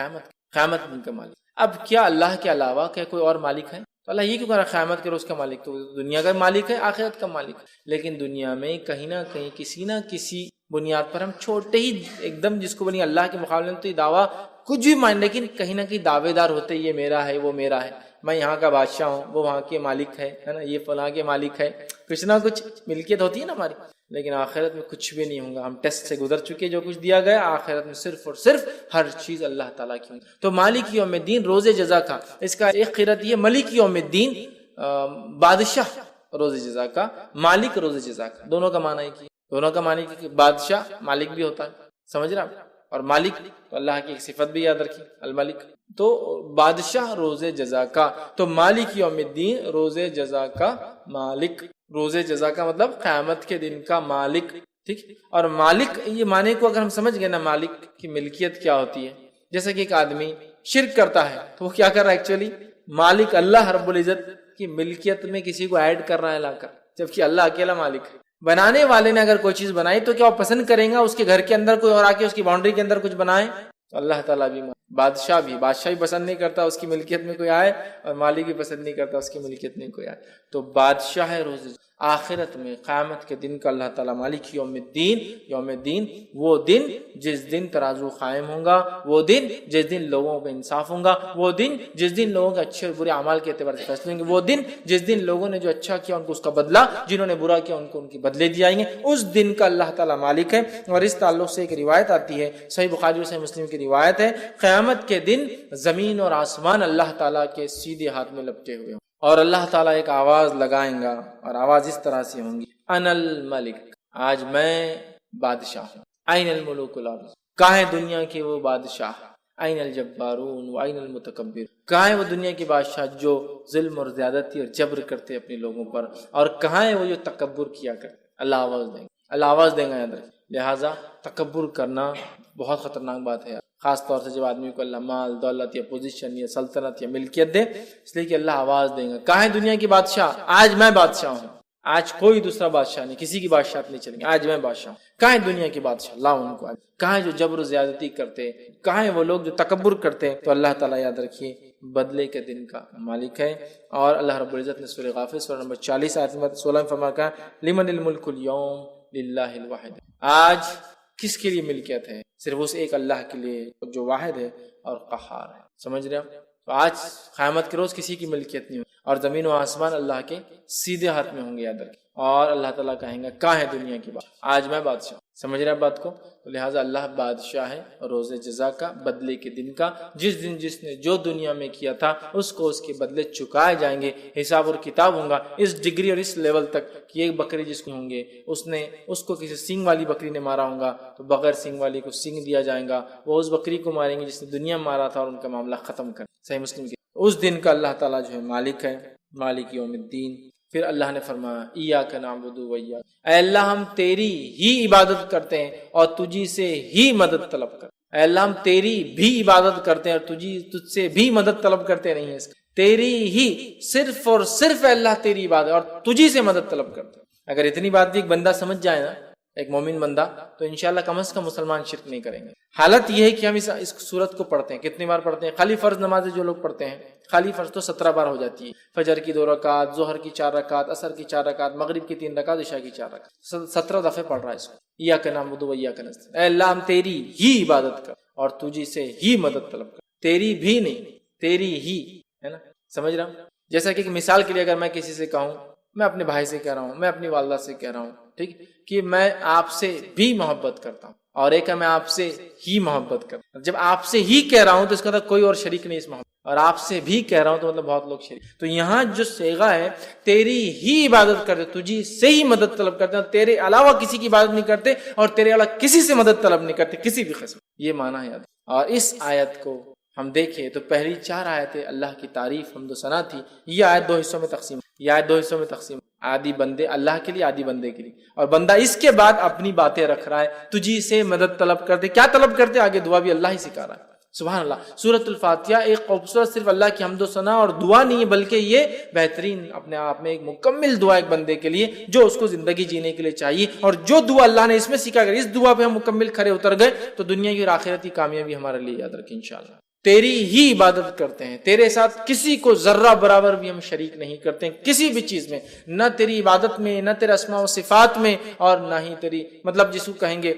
قیامت دن کا مالک۔ اب کیا اللہ کے علاوہ کیا کوئی اور مالک ہے؟ تو اللہ یہ کیوں کہہ رہا ہے قیامت کے روز کا مالک؟ تو دنیا کا مالک ہے، آخرت کا مالک ہے، لیکن دنیا میں کہیں نہ کہیں کسی نہ کسی بنیاد پر ہم چھوٹے ہی ایک دم جس کو بنی اللہ کے مقابلے میں تو یہ دعویٰ کچھ بھی مان، لیکن کہیں نہ کہیں دعوے دار ہوتے، یہ میرا ہے، وہ میرا ہے، میں یہاں کا بادشاہ ہوں، وہ وہاں کے مالک ہے نا، یہ فلاں کے مالک ہے، کچھ نہ کچھ ملکیت ہوتی ہے نا ہماری، لیکن آخرت میں کچھ بھی نہیں ہوگا۔ ہم ٹیسٹ سے گزر چکے، جو کچھ دیا گیا آخرت میں صرف اور صرف ہر چیز اللہ تعالیٰ کی ہوگی۔ تو مالک یوم الدین روز جزا کا، اس کا ایک قرأت یہ ملک یوم الدین، بادشاہ روز جزا کا، مالک روز جزا کا، دونوں کا معنی ایک ہی، دونوں کا معنی کہ بادشاہ مالک بھی ہوتا ہے، سمجھ رہا؟ اور مالک تو اللہ کی ایک صفت بھی یاد رکھی، الملک، تو بادشاہ روز جزا کا، تو مالک یوم الدین روز جزا کا مالک، روز جزا کا مطلب قیامت کے دن کا مالک، ٹھیک؟ اور مالک یہ معنی کو اگر ہم سمجھ گئے نا، مالک کی ملکیت کیا ہوتی ہے، جیسے کہ ایک آدمی شرک کرتا ہے تو وہ کیا کر رہا ہے ایکچولی؟ مالک اللہ رب العزت کی ملکیت میں کسی کو ایڈ کر رہا ہے لا کر، جبکہ اللہ اکیلا مالک ہے۔ بنانے والے نے اگر کوئی چیز بنائی تو کیا وہ پسند کریں گا اس کے گھر کے اندر کوئی اور آ کے اس کی باؤنڈری کے اندر کچھ بنائے؟ تو اللہ تعالیٰ بھی، بادشاہ بھی پسند نہیں کرتا اس کی ملکیت میں کوئی آئے، اور مالک بھی پسند نہیں کرتا اس کی ملکیت میں کوئی آئے۔ تو بادشاہ ہے روز آخرت میں، قیامت کے دن کا اللہ تعالیٰ مالک یوم الدین، یوم الدین وہ دن جس دن ترازو قائم ہوں گا، وہ دن جس دن لوگوں پہ انصاف ہوں گا، وہ دن جس دن لوگوں کے اچھے اور برے اعمال کے اعتبار سے فیصلے ہوں گے، وہ دن جس دن لوگوں نے جو اچھا کیا ان کو اس کا بدلہ، جنہوں نے برا کیا ان کو ان کے بدلے دیے جائیں گے، اس دن کا اللہ تعالیٰ مالک ہے۔ اور اس تعلق سے ایک روایت آتی ہے، صحیح بخاری اور صحیح مسلم کی روایت ہے، قیامت کے دن زمین اور آسمان اللہ تعالیٰ کے سیدھے ہاتھ میں لپٹے ہوئے ہوں، اور اللہ تعالیٰ ایک آواز لگائیں گا، اور آواز اس طرح سے ہوں گی، انا الملک، آج میں بادشاہ ہوں، این الملوک الارض، کہاں ہے دنیا کے وہ بادشاہ، این الجبارون و این المتکبر، کہاں ہے وہ دنیا کے بادشاہ جو ظلم اور زیادتی اور جبر کرتے اپنے لوگوں پر، اور کہاں ہے وہ جو تکبر کیا کرتے؟ اللہ آواز دیں گے، اللہ آواز دیں گا، یاد رکھیں۔ لہٰذا تکبر کرنا بہت خطرناک بات ہے، خاص طور سے جب آدمی کو اللہ مال دولت یا پوزیشن یا سلطنت یا ملکیت دے، اس لیے کہ اللہ آواز دیں گا، کہاں ہے دنیا کی بادشاہ؟ آج میں بادشاہ ہوں، آج کوئی دوسرا بادشاہ نہیں، کسی کی بادشاہت نہیں چلیں گے، آج میں بادشاہ ہوں۔ کہاں ہے دنیا کے بادشاہ؟ اللہ ان کو، کہاں ہے جو جبر و زیادتی کرتے، کہاں ہے وہ لوگ جو تکبر کرتے؟ تو اللہ تعالیٰ یاد رکھیے بدلے کے دن کا مالک ہے۔ اور اللہ رب العزت نے سورہ غافر سورہ نمبر 40 آیت نمبر 16 میں فرمایا، لمن الملک اليوم للہ الواحد، آج کس کے لیے ملکیت ہے؟ صرف اس ایک اللہ کے لیے جو واحد ہے اور قہار ہے، سمجھ رہے ہیں؟ تو آج قیامت کے روز کسی کی ملکیت نہیں ہوگی، اور زمین و آسمان اللہ کے سیدھے ہاتھ میں ہوں گے، یاد رکھیں۔ اور اللہ تعالیٰ کہیں گا کہاں ہے دنیا کی بات؟ آج میں بادشاہ، سمجھ رہے ہیں بات کو؟ تو لہٰذا اللہ بادشاہ ہے روز جزا کا، بدلے کے دن کا، جس دن جس نے جو دنیا میں کیا تھا اس کو اس کے بدلے چکائے جائیں گے، حساب اور کتاب ہوں گا اس ڈگری اور اس لیول تک کہ ایک بکری جس کو ہوں گے اس کو کسی سینگ والی بکری نے مارا ہوگا تو بغیر سینگ والی کو سینگ دیا جائے گا، وہ اس بکری کو ماریں گے جس نے دنیا میں مارا تھا، اور ان کا معاملہ ختم کر۔ صحیح مسلم کی اس دن کا اللہ تعالیٰ جو ہے مالک ہے، مالک یوم الدین۔ پھر اللہ نے فرمایا ایاک نعبد و ایاک، اے اللہ ہم تیری ہی عبادت کرتے ہیں اور تجھی سے ہی مدد طلب کرتے ہیں، اے اللہ ہم تیری بھی عبادت کرتے ہیں اور تجھ سے بھی مدد طلب کرتے نہیں ہیں، تیری ہی صرف اور صرف اے اللہ تیری عبادت اور تجھی سے مدد طلب کرتے ہیں۔ اگر اتنی بات بھی ایک بندہ سمجھ جائے نا ایک مومن بندہ، تو انشاءاللہ کم از کم مسلمان شرک نہیں کریں گے۔ حالت یہ ہے کہ ہم اس سورت کو پڑھتے ہیں، کتنی بار پڑھتے ہیں؟ خالی فرض نمازیں جو لوگ پڑھتے ہیں، خالی فرض تو 17 بار ہو جاتی ہے، فجر کی 2 رکعت، ظہر کی 4 رکعت، عصر کی 4 رکعت، مغرب کی 3 رکعت، عشاء کی 4 رکعت، 17 دفعے پڑھ رہا ہے اس کو۔ ایاک نعبد و ایاک نستعین، اے اللہ ہم تیری ہی عبادت کر اور تجھی سے ہی مدد طلب کر، تیری بھی نہیں، تیری ہی، ہے نا؟ سمجھ رہا ہوں؟ جیسا کہ مثال کے لیے اگر میں کسی سے کہوں، میں اپنے بھائی سے کہہ رہا ہوں، میں اپنی والدہ سے کہہ رہا ہوں، ٹھیک، کہ میں آپ سے بھی محبت کرتا ہوں، اور ایک ہے میں آپ سے ہی محبت کرتا ہوں۔ جب آپ سے ہی کہہ رہا ہوں تو اس کا مطلب کوئی اور شریک نہیں اس محبت، اور آپ سے بھی کہہ رہا ہوں تو مطلب بہت لوگ شریک۔ تو یہاں جو صیغہ ہے تیری ہی عبادت کرتے، تجھی سے ہی مدد طلب کرتے ہیں، تیرے علاوہ کسی کی عبادت نہیں کرتے، اور تیرے علاوہ کسی سے مدد طلب نہیں کرتے کسی بھی قسم۔ یہ معنی ہے یاد۔ اور اس آیت کو ہم دیکھیں تو پہلی 4 آیتیں اللہ کی تعریف حمد و ثنا تھی۔ یہ آیت 2 حصوں میں تقسیم، یہ آیت 2 حصوں میں تقسیم، عادی بندے اللہ کے لیے، عادی بندے کے لیے، اور بندہ اس کے بعد اپنی باتیں رکھ رہا ہے، تجھی سے مدد طلب کرتے۔ کیا طلب کرتے؟ آگے دعا بھی اللہ ہی سکھا رہا ہے۔ سبحان اللہ۔ سورۃ الفاتحہ ایک خوبصورت صرف اللہ کی حمد و ثنا اور دعا نہیں ہے، بلکہ یہ بہترین اپنے آپ میں ایک مکمل دعا ایک بندے کے لیے جو اس کو زندگی جینے کے لیے چاہیے، اور جو دعا اللہ نے اس میں سکھا کر اس دعا پہ ہم مکمل کھڑے اتر گئے تو دنیا کی اور آخرت کی کامیابی ہمارے لیے یاد رکھیں انشاءاللہ۔ تیری ہی عبادت کرتے ہیں، تیرے ساتھ کسی کو ذرہ برابر بھی ہم شریک نہیں کرتے ہیں کسی بھی چیز میں، نہ تیری عبادت میں، نہ تیرے اسماء و صفات میں، اور نہ ہی تیری مطلب جس کو کہیں گے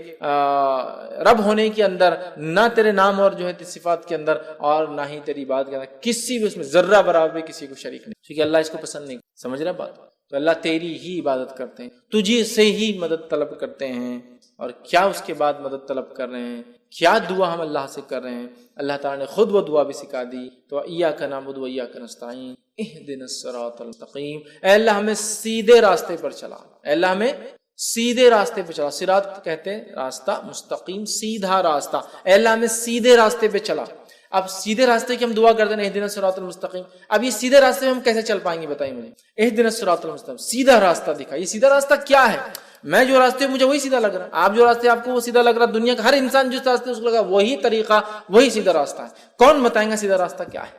رب ہونے کے اندر، نہ تیرے نام اور جو ہے صفات کے اندر، اور نہ ہی تیری عبادت کے اندر، کسی بھی اس میں ذرہ برابر بھی کسی کو شریک نہیں، کیونکہ اللہ اس کو پسند نہیں۔ سمجھ رہا بات؟ تو اللہ تیری ہی عبادت کرتے ہیں، تجھے سے ہی مدد طلب کرتے ہیں، اور کیا اس کے بعد مدد طلب کر رہے ہیں، کیا دعا ہم اللہ سے کر رہے ہیں؟ اللہ تعالیٰ نے خود وہ دعا بھی سکھا دی۔ تو ایاک نعبد و ایاک نستعین اہدنا الصراط المستقیم، اے اللہ ہمیں سیدھے راستے پر چلا، اے اللہ ہمیں سیدھے راستے پہ چلا۔ صراط کہتے ہیں راستہ، مستقیم سیدھا راستہ، اے اللہ ہمیں سیدھے راستے پہ چلا۔ اب سیدھے راستے کی ہم دعا کرتے ہیں اہدنا الصراط المستقیم، اب یہ سیدھے راستے میں ہم کیسے چل پائیں گے بتائیے مجھے؟ اہدنا الصراط المستقیم، سیدھا راستہ دکھا۔ یہ سیدھا راستہ کیا ہے؟ میں جو راستے مجھے وہی سیدھا لگ رہا ہے، آپ جو راستے آپ کو وہ سیدھا لگ رہا ہے، دنیا کا ہر انسان جس راستے اس کو لگا وہی طریقہ، وہی سیدھا راستہ ہے۔ کون بتائیں گا سیدھا راستہ کیا ہے؟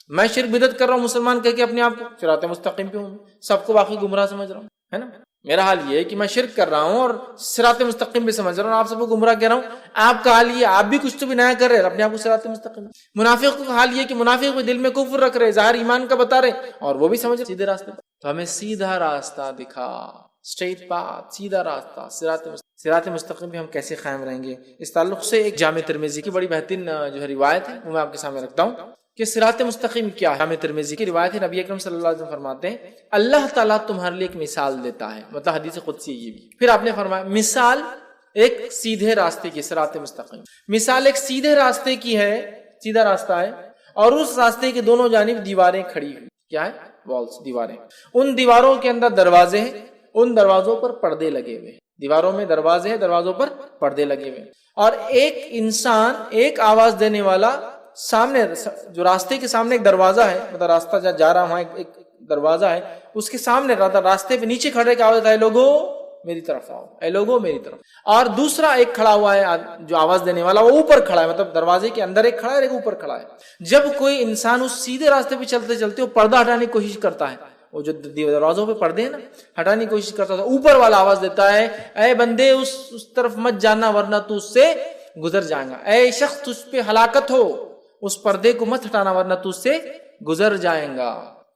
میں شرک بدعت کر رہا ہوں مسلمان کہہ کے اپنے آپ کو صراط مستقیم پہ ہوں، سب کو باقی گمراہ سمجھ رہا ہوں، ہے نا؟ میرا حال یہ ہے کہ میں شرک کر رہا ہوں اور صراط مستقیم پہ سمجھ رہا ہوں، آپ سب کو گمراہ کہہ رہا ہوں۔ آپ کا حال یہ، آپ بھی کچھ تو بھی نیا کر رہے ہیں، اپنے آپ کو صراط مستقیم۔ منافق کا حال یہ کہ منافق بھی دل میں کفر رکھ رہے، ظاہر ایمان کا بتا رہے، اور وہ بھی سمجھ رہے سیدھے راستے پر۔ تو ہمیں سیدھا راستہ دکھا، اسٹریٹ پاتھ، سیدھا راستہ، صراط مستقیم پہ ہم کیسے قائم رہیں گے؟ اس تعلق سے ایک جامع ترمذی کی بڑی بہترین جو ہے روایت ہے وہ میں آپ کے سامنے رکھتا ہوں کہ صراط مستقیم کیا ہے۔ جامع ترمذی کی روایت ہے، نبی اکرم صلی اللہ علیہ وسلم فرماتے ہیں اللہ تعالیٰ تمہارے لیے ایک مثال دیتا ہے، مطلب حدیث قدسی یہ بھی۔ پھر آپ نے فرمایا مثال ایک سیدھے راستے کی، صراط مستقیم مثال ایک سیدھے راستے کی ہے، سیدھا راستہ ہے، اور اس راستے کے دونوں جانب دیواریں کھڑی ہوئی۔ کیا ہے؟ والز، دیواریں۔ ان دیواروں کے اندر دروازے ہیں، ان دروازوں پر پردے لگے ہوئے، دیواروں میں دروازے ہیں، دروازوں پر پردے لگے ہوئے، اور ایک انسان، ایک آواز دینے والا سامنے، جو راستے کے سامنے ایک دروازہ ہے، مطلب راستہ جہاں جا رہا وہاں ایک دروازہ ہے، اس کے سامنے راستے پہ نیچے کھڑے کے آواز ہے لوگوں میری طرف آؤ، اے لوگوں میری طرف۔ اور دوسرا ایک کھڑا ہوا ہے جو آواز دینے والا، وہ اوپر کھڑا ہے، مطلب دروازے کے اندر ایک کھڑا ہے، ایک اوپر کھڑا ہے۔ جب کوئی انسان اس سیدھے راستے پہ چلتے چلتے وہ پردہ ہٹانے کی کوشش کرتا ہے، وہ جو دروازوں پہ پردے ہیں نا، ہٹانے کی کوشش کرتا تھا، اوپر والا آواز دیتا ہے اے بندے اس طرف مت جانا ورنہ تو اس سے گزر جائے گا، اے شخص تجھ پہ ہلاکت ہو، اس پردے کو مت ہٹانا ورنہ تو اس سے گزر جائیں گا۔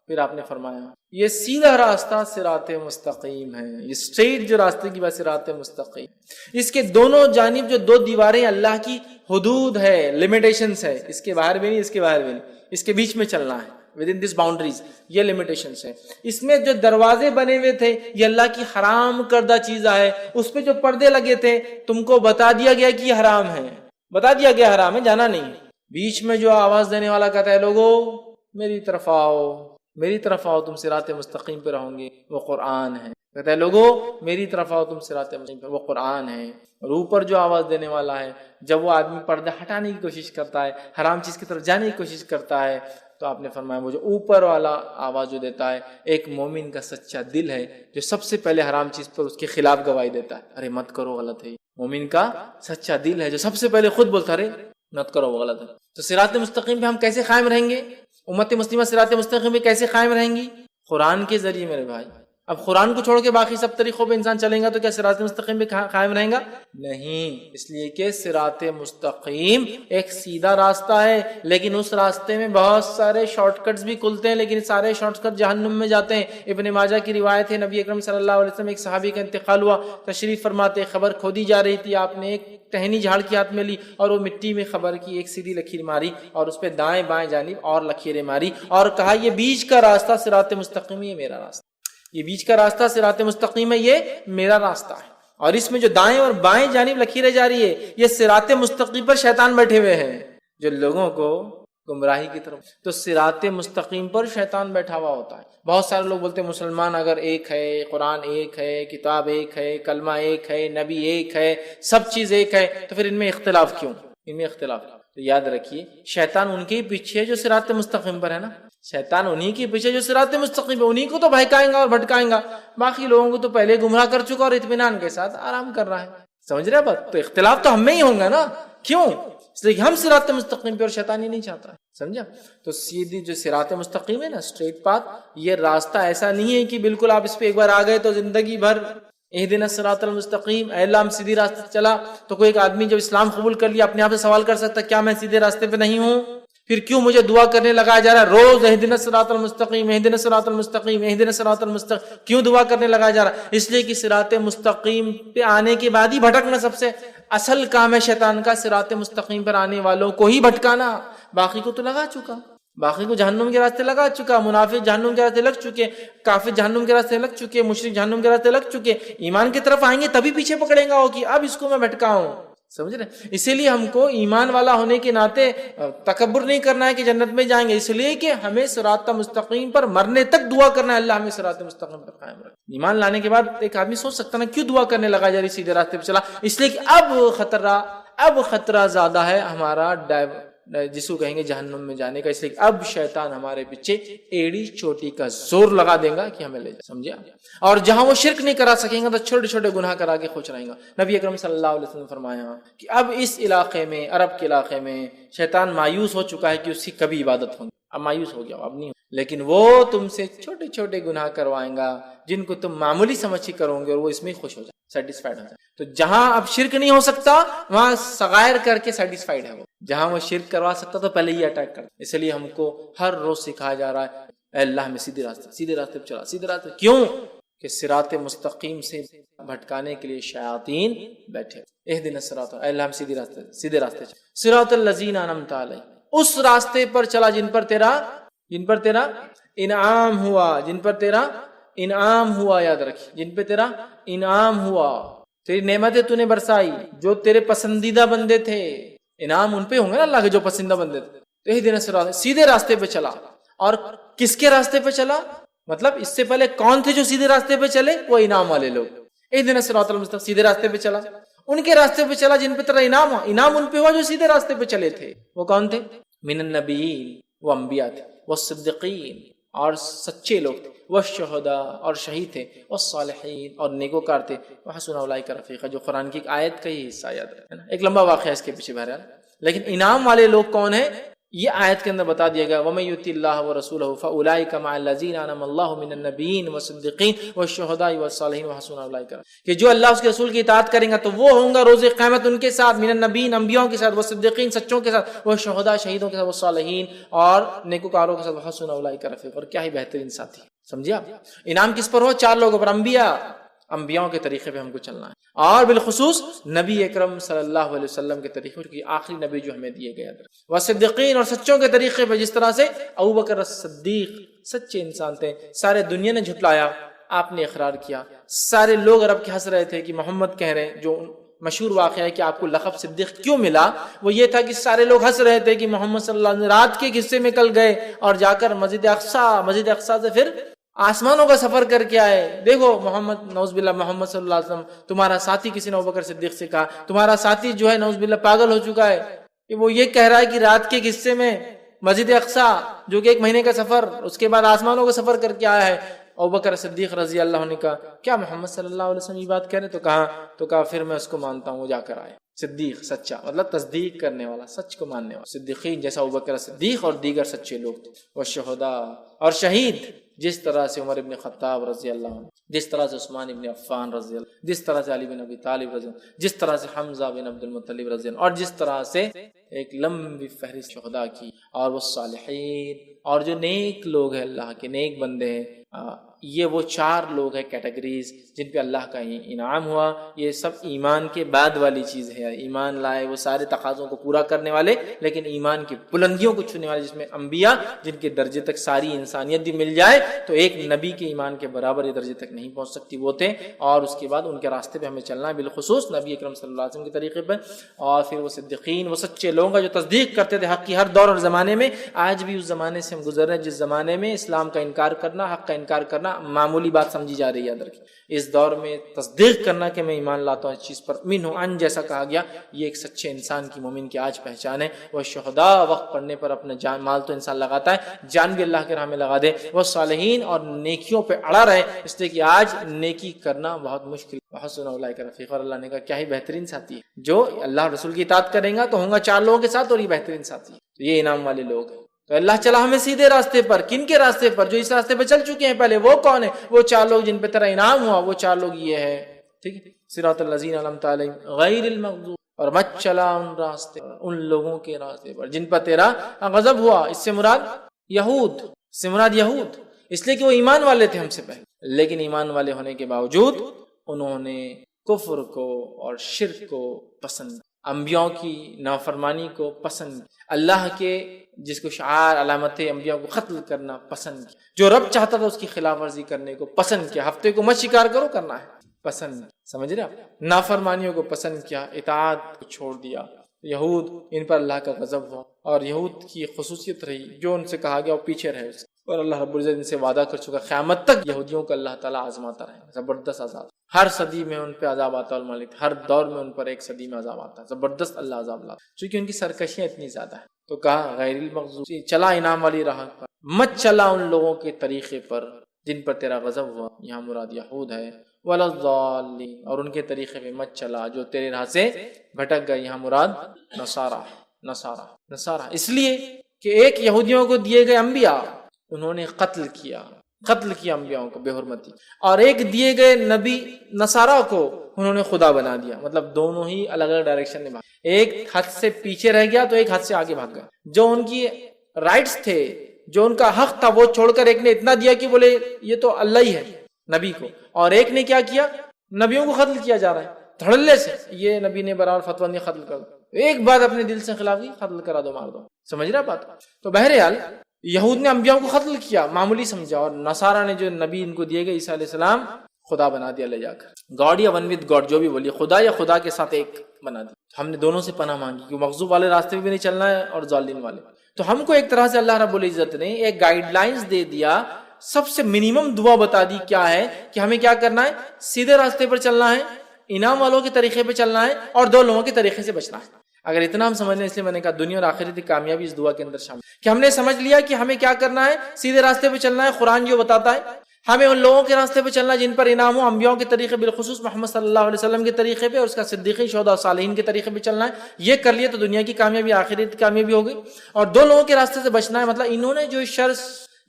پھر آپ نے فرمایا یہ سیدھا راستہ صراط مستقیم ہے، یہ اسٹریٹ جو راستے کی بات صراط مستقیم، اس کے دونوں جانب جو دو دیواریں اللہ کی حدود ہے، لمیٹیشنز ہے، اس کے باہر بھی نہیں، اس کے باہر بھی نہیں، اس کے بیچ میں چلنا ہے، within this boundaries، یہ لمیٹیشنز ہے۔ اس میں جو دروازے بنے ہوئے تھے یہ اللہ کی حرام کردہ چیز ہے، اس پہ جو پردے لگے تھے تم کو بتا دیا گیا کہ یہ حرام ہے، بتا دیا گیا حرام ہے، جانا نہیں۔ بیچ میں جو آواز دینے والا کہتا ہے لوگوں میری طرف آؤ، میری طرف آؤ، تم صراط مستقیم پہ رہو گے، وہ قرآن ہے۔ کہتا ہے لوگوں میری طرف آؤ، تم صراط مستقیم پہ، وہ قرآن ہے۔ اور اوپر جو آواز دینے والا ہے، جب وہ آدمی پردہ ہٹانے کی کوشش کرتا ہے، حرام چیز کی طرف جانے کی کوشش کرتا ہے، تو آپ نے فرمایا وہ جو اوپر والا آواز جو دیتا ہے ایک مومن کا سچا دل ہے جو سب سے پہلے حرام چیز پر اس کے خلاف گواہی دیتا ہے، ارے مت کرو غلط ہے۔ مومن کا سچا دل ہے جو سب سے پہلے خود بولتا ہے ارے مت کرو وہ غلط ہے۔ تو صراط مستقیم پہ ہم کیسے قائم رہیں گے؟ امت مسلمہ صراط مستقیم پہ کیسے قائم رہیں گی؟ قرآن کے ذریعے میرے بھائی، اب قرآن کو چھوڑ کے باقی سب طریقوں پہ انسان چلیں گا تو کیا صراط مستقیم پہ قائم رہیں گا؟ نہیں، اس لیے کہ صراط مستقیم ایک سیدھا راستہ ہے، لیکن اس راستے میں بہت سارے شارٹ کٹس بھی کھلتے ہیں، لیکن سارے شارٹ کٹ جہنم میں جاتے ہیں۔ ابن ماجہ کی روایت ہے، نبی اکرم صلی اللہ علیہ وسلم ایک صحابی کا انتقال ہوا، تشریف فرماتے خبر کھودی جا رہی تھی، آپ نے ایک ٹہنی جھاڑ کے ہاتھ میں لی اور وہ مٹی میں خبر کی ایک سیدھی لکیر ماری اور اس پہ دائیں بائیں جانب اور لکیریں ماری اور کہا یہ بیچ کا راستہ صراط مستقیم، یہ میرا راستہ، یہ بیچ کا راستہ صراط مستقیم ہے، یہ میرا راستہ ہے۔ اور اس میں جو دائیں اور بائیں جانب لکیریں جا رہی ہے، یہ صراط مستقیم پر شیطان بیٹھے ہوئے ہیں جو لوگوں کو گمراہی کی طرف۔ تو صراط مستقیم پر شیطان بیٹھا ہوا ہوتا ہے۔ بہت سارے لوگ بولتے ہیں مسلمان اگر ایک ہے، قرآن ایک ہے، کتاب ایک ہے، کلمہ ایک ہے، نبی ایک ہے، سب چیز ایک ہے، تو پھر ان میں اختلاف کیوں؟ ان میں اختلاف تو یاد رکھیے شیطان ان کے ہی پیچھے جو صراط مستقیم پر ہے نا، شیطان انہی کے پیچھے جو صراط مستقیم ہے انہی کو تو بہکائیں گا اور بھٹکائیں گا، باقی لوگوں کو تو پہلے گمراہ کر چکا اور اطمینان کے ساتھ آرام کر رہا ہے۔ سمجھ رہے بات؟ تو اختلاف تو ہم میں ہی ہوں گا نا، کیوں؟ اس لیے کہ ہم صراط مستقیم پہ اور شیطان ہی نہیں چاہتا، سمجھا؟ تو سیدھی جو صراط مستقیم ہے نا، اسٹریٹ پاتھ، یہ راستہ ایسا نہیں ہے کہ بالکل آپ اس پہ ایک بار آ گئے تو زندگی بھر اہدنا الصراط المستقیم، اے اللہ ہم سیدھی راستے چلا۔ تو کوئی ایک آدمی جب اسلام قبول کر لیا اپنے آپ سے سوال کر سکتا کیا میں سیدھے راستے پہ نہیں ہوں؟ پھر کیوں مجھے دعا کرنے لگایا جا رہا ہے روز اہدنا الصراط المستقیم، اہدنا الصراط المستقیم، اہدنا الصراط المستقیم؟ کیوں دعا کرنے لگایا جا رہا ہے؟ اس لیے کہ صراط مستقیم پہ آنے کے بعد ہی بھٹکنا سب سے اصل کام ہے شیطان کا، صراط مستقیم پر آنے والوں کو ہی بھٹکانا، باقی کو تو لگا چکا، باقی کو جہنم کے راستے لگا چکا، منافق جہنم کے راستے لگ چکے، کافر جہنم کے راستے لگ چکے، مشرک جہنم کے راستے لگ چکے، ایمان کی طرف آئیں گے تبھی پیچھے پکڑیں گا وہ کہ اب اس کو میں بھٹکاؤں، سمجھ رہے؟ اسی لیے ہم کو ایمان والا ہونے کے ناطے تکبر نہیں کرنا ہے کہ جنت میں جائیں گے، اس لیے کہ ہمیں صراط مستقیم پر مرنے تک دعا کرنا ہے اللہ ہمیں صراط مستقیم پر قائم رکھے۔ ایمان لانے کے بعد ایک آدمی سوچ سکتا نا کیوں دعا کرنے لگا جا رہی سیدھے راستے پہ چلا؟ اس لیے کہ اب خطرہ زیادہ ہے ہمارا جس کو کہیں گے جہنم میں جانے کا، اس لیے اب شیطان ہمارے پیچھے ایڑی چوٹی کا زور لگا دے گا کہ ہمیں لے جائے، سمجھا؟ اور جہاں وہ شرک نہیں کرا سکیں گا تو چھوٹے چھوٹے گناہ کرا کے خوش رہیں گا۔ نبی اکرم صلی اللہ علیہ وسلم نے فرمایا کہ اب اس علاقے میں، عرب کے علاقے میں شیطان مایوس ہو چکا ہے کہ اس کی کبھی عبادت ہوگی، اب مایوس ہو گیا، اب نہیں، لیکن وہ تم سے چھوٹے چھوٹے گناہ کروائیں گا جن کو تم معمولی سمجھ کے کرو گے اور وہ اس میں خوش ہو جائے، سیٹسفائیڈ ہو جائے۔ تو جہاں اب شرک نہیں ہو سکتا وہاں صغائر کر کے سیٹسفائیڈ ہے وہ، جہاں وہ شرک کروا سکتا تو پہلے یہ اٹیک کرتا۔ اس لیے ہم کو ہر روز سکھایا جا رہا ہے اے اللہ ہمیں سیدھے راستے پہ چلا، سیدھے راستے۔ کیوں؟ کہ صراط مستقیم سے بھٹکانے کے لیے شیاطین بیٹھے۔ اہدنا الصراط، اے اللہ ہم سیدھے راستے چلا، صراط الذین انعمت علیہم، اس راستے پر چلا جن پر تیرا انعام ہوا، جن پر تیرا انعام ہوا، یاد رکھیں، جن پہ تیرا انعام ہوا، تیری نعمتیں تو نے برسائی، جو تیرے پسندیدہ بندے تھے، انعام ان پہ ہوں گے نا اللہ کے جو پسندیدہ بندے تھے۔ تو اہدنا الصراط، سیدھے راستے پہ چلا۔ اور کس کے راستے پہ چلا؟ مطلب اس سے پہلے کون تھے جو سیدھے راستے پہ چلے؟ وہ انعام والے لوگ۔ اہدنا الصراط المستقیم، سیدھے راستے پہ چلا، ان کے راستے پہ چلا جن پہ تیرا انعام ہوا، انعام ان پہ ہوا جو سیدھے راستے پہ چلے تھے۔ وہ کون تھے؟ من النبیین، وہ انبیاء تھے، والصدیقین، اور سچے لوگ تھے، والشہداء، اور شہید تھے، والصالحین، اور نیکوکار تھے، وحسن اولئک رفیقا، جو قرآن کی ایک آیت کا ہی حصہ یاد ہے نا، ایک لمبا واقعہ اس کے پیچھے بہرحال، لیکن انعام والے لوگ کون ہیں یہ آیت کے اندر بتا دیا گیا۔ وَمَن يُطِعِ اللَّهَ وَرَسُولَهُ فَأُولَٰئِكَ مَعَ الَّذِينَ أَنْعَمَ اللَّهُ مِنَ النَّبِيِّينَ وَالصِّدِّيقِينَ وَالشُّهَدَاءِ وَالصَّالِحِينَ وَحَسُنَ أُولَٰئِكَ رفیقا، کہ جو اللہ اس کے رسول کی اطاعت کریں گا تو وہ ہوں گا روز قیامت ان کے ساتھ، من النبیین، انبیاءوں کے ساتھ، والصدیقین، سچوں کے ساتھ، والشہداء، شہیدوں کے ساتھ، والصالحین، اور نیکوکاروں کے ساتھ، وحسن اولئک رفیقا، اور کیا ہی بہترین ساتھی۔ سمجھا؟ انعام کس پر ہو؟ چار لوگوں پر، انبیاؤں کے طریقے پہ ہم کو چلنا ہے، اور بالخصوص نبی اکرم صلی اللہ علیہ وسلم کے طریقے کی آخری نبی جو ہمیں دیے گئے، والصدیقین، اور سچوں کے طریقے پہ، جس طرح سے ابوبکر الصدیق سچے انسان تھے، سارے دنیا نے جھٹلایا، آپ نے اقرار کیا، سارے لوگ عرب کے ہنس رہے تھے کہ محمد کہہ رہے ہیں، جو مشہور واقعہ ہے کہ آپ کو لقب صدیق کیوں ملا، وہ یہ تھا کہ سارے لوگ ہنس رہے تھے کہ محمد صلی اللہ علیہ وسلم رات کے حصے میں کل گئے اور جا کر مسجد اقصیٰ سے پھر آسمانوں کا سفر کر کے آئے، دیکھو محمد، نعوذ باللہ، محمد صلی اللہ علیہ وسلم تمہارا ساتھی، کسی نے ابوبکر صدیق سے کہا تمہارا ساتھی جو ہے نعوذ باللہ پاگل ہو چکا ہے کہ وہ یہ کہہ رہا ہے کہ رات کے حصے میں مسجد اقصیٰ جو کہ 1 مہینے کا سفر، اس کے بعد آسمانوں کا سفر کر کے آیا ہے۔ ابوبکر صدیق رضی اللہ عنہ نے کہا کیا محمد صلی اللہ علیہ وسلم یہ بات کہہ رہے؟ تو کہا پھر میں اس کو مانتا ہوں، وہ جا کر آئے۔ صدیق سچا مطلب تصدیق کرنے والا، سچ کو ماننے والا، صدیقین جیسا ابوبکر صدیق اور دیگر سچے لوگ تھے، والشہداء، اور شہید جس طرح سے عمر ابن خطاب رضی اللہ عنہ، جس طرح سے عثمان ابن عفان رضی اللہ، جس طرح سے علی بن ابی طالب رضی اللہ، جس طرح سے حمزہ بن عبد المطلب رضی اللہ، اور جس طرح سے ایک لمبی فہرست شہداء کی، اور وہ صالحین اور جو نیک لوگ ہیں، اللہ کے نیک بندے ہیں، یہ وہ 4 لوگ ہیں کیٹیگریز جن پہ اللہ کا انعام ہوا۔ یہ سب ایمان کے بعد والی چیز ہے، ایمان لائے وہ سارے تقاضوں کو پورا کرنے والے، لیکن ایمان کی بلندیوں کو چھونے والے، جس میں انبیاء جن کے درجے تک ساری انسانیت بھی مل جائے تو ایک نبی کے ایمان کے برابر یہ درجے تک نہیں پہنچ سکتی، وہ تھے۔ اور اس کے بعد ان کے راستے پہ ہمیں چلنا ہے، بالخصوص نبی اکرم صلی اللہ علیہ وسلم کے طریقے پہ، اور پھر وہ صدیقین، وہ سچے لوگوں کا جو تصدیق کرتے تھے حق کی ہر دور اور زمانے میں۔ آج بھی اس زمانے سے ہم گزر رہے ہیں جس زمانے میں اسلام کا انکار کرنا، حق کا انکار کرنا معمولی بات سمجھی جا رہی ہے۔ اس دور میں تصدیق کرنا کہ میں ایمان لاتا ہوں اس چیز پر، منہ ان جیسا کہا گیا، یہ ایک سچے انسان کی، مومن کی آج پہچان ہے۔ وہ شہداء، وقت پڑنے پر اپنا جان مال تو انسان لگاتا ہے، جان بھی اللہ کے راہ میں لگا دے۔ وہ صالحین اور نیکیوں پہ اڑا رہے، اس لیے کہ آج نیکی کرنا بہت مشکل۔ وحسن اولئک رفیقا، اور اللہ نے کہا کیا ہی بہترین ساتھی ہے، جو اللہ رسول کی اطاعت کرے گا تو ہوں گا 4 لوگوں کے ساتھ، اور یہ بہترین ساتھی ہے، تو یہ انعام والے لوگ ہیں۔ تو اللہ چلا ہمیں سیدھے راستے پر، کن کے راستے پر؟ جو اس راستے پہ چل چکے ہیں پہلے۔ وہ کون ہے؟ وہ 4 لوگ جن پہ تیرا انعام ہوا، وہ 4 لوگ یہ ہے، ٹھیک ہے۔ صراط الذین انعمت علیہم غیر المغضوب، اور مت چلا ان راستے پر، ان لوگوں کے راستے پر جن پر تیرا غضب ہوا۔ اس سے مراد یہود، اس سے مراد یہود، اس لیے کہ وہ ایمان والے تھے ہم سے پہلے، لیکن ایمان والے ہونے کے باوجود انہوں نے کفر کو اور شرک کو پسند، انبیاء کی نافرمانی کو پسند، اللہ کے جس کو شعار علامت انبیاء کو قتل کرنا پسند کیا، جو رب چاہتا تھا اس کی خلاف ورزی کرنے کو پسند کیا، ہفتے کو مت شکار کرو کرنا ہے پسند، سمجھ رہے آپ، نافرمانیوں کو پسند کیا، اطاعت کو چھوڑ دیا۔ یہود، ان پر اللہ کا غضب ہوا، اور یہود کی خصوصیت رہی جو ان سے کہا گیا وہ پیچھے رہے، اور اللہ رب العزت ان سے وعدہ کر چکا قیامت تک یہودیوں کو اللہ تعالیٰ آزماتا رہے گا، زبردست عذاب، ہر صدی میں ان پہ عذاب آتا ہے، الملک ہر دور میں ان پر ایک صدی میں عذاب آتا ہے، زبردست اللہ عذاب لاتا، چونکہ ان کی سرکشیاں اتنی زیادہ ہیں۔ تو کہا غیر المغضوب، چلا انعام والی راہ پر، مت چلا ان لوگوں کے طریقے پر جن پر تیرا غضب ہوا، یہاں مراد یہود ہے، ولا الضالین، اور ان کے طریقے پہ مت چلا جو تیرے راہ سے بھٹک گئے، یہاں مراد نصارہ، اس لیے کہ ایک یہودیوں کو دیے گئے انبیاء انہوں نے قتل کیا انبیاءوں کو بے حرمتی، اور ایک دیے گئے نبی نصارہ کو انہوں نے خدا بنا دیا، مطلب دونوں ہی الگ الگ ڈائریکشن میں بھاگ، ایک حد سے پیچھے رہ گیا تو ایک حد سے آگے بھاگ گیا، جو ان کی رائٹس تھے، جو ان کا حق تھا وہ چھوڑ کر ایک نے اتنا دیا کہ بولے یہ تو اللہ ہی ہے نبی کو، اور ایک نے کیا کیا، نبیوں کو قتل کیا جا رہا ہے دھڑلے سے، یہ نبی نے برابر فتویٰ نہیں قتل کر دو، ایک بات اپنے دل سے خلاف کی قتل کرا دو، مار دو، سمجھ رہا بات۔ تو بہرحال یہود نے انبیاء کو قتل کیا، معمولی سمجھا، اور نصارہ نے جو نبی ان کو دیے گئے عیسیٰ علیہ السلام خدا بنا دیا لے جا کر، گاڈ یا ون ود گاڈ جو بھی بولیے، خدا یا خدا کے ساتھ ایک بنا دیا۔ ہم نے دونوں سے پناہ مانگی کہ مغضوب والے راستے بھی نہیں چلنا ہے اور ضالین والے، تو ہم کو ایک طرح سے اللہ رب العزت نے ایک گائیڈ لائنز دے دیا، سب سے منیمم دعا بتا دی کیا ہے کہ ہمیں کیا کرنا ہے، سیدھے راستے پر چلنا ہے، انعام والوں کے طریقے پہ چلنا ہے، اور 2 لوگوں کے طریقے سے بچنا ہے۔ اگر اتنا ہم سمجھ لیں، اس لیے میں نے کہا دنیا اور آخرت کی کامیابی اس دعا کے اندر شامل کہ ہم نے سمجھ لیا کہ ہمیں کیا کرنا ہے، سیدھے راستے پہ چلنا ہے، قرآن جو بتاتا ہے ہمیں ان لوگوں کے راستے پہ چلنا جن پر انعام ہو، انبیاء کے طریقے، بالخصوص محمد صلی اللہ علیہ وسلم کے طریقے پہ، اور اس کا صدیقین، شہداء، صالحین کے طریقے پہ چلنا ہے۔ یہ کر لیے تو دنیا کی کامیابی، آخرت کی کامیابی ہو گئی، اور 2 لوگوں کے راستے سے بچنا ہے، مطلب انہوں نے جو شر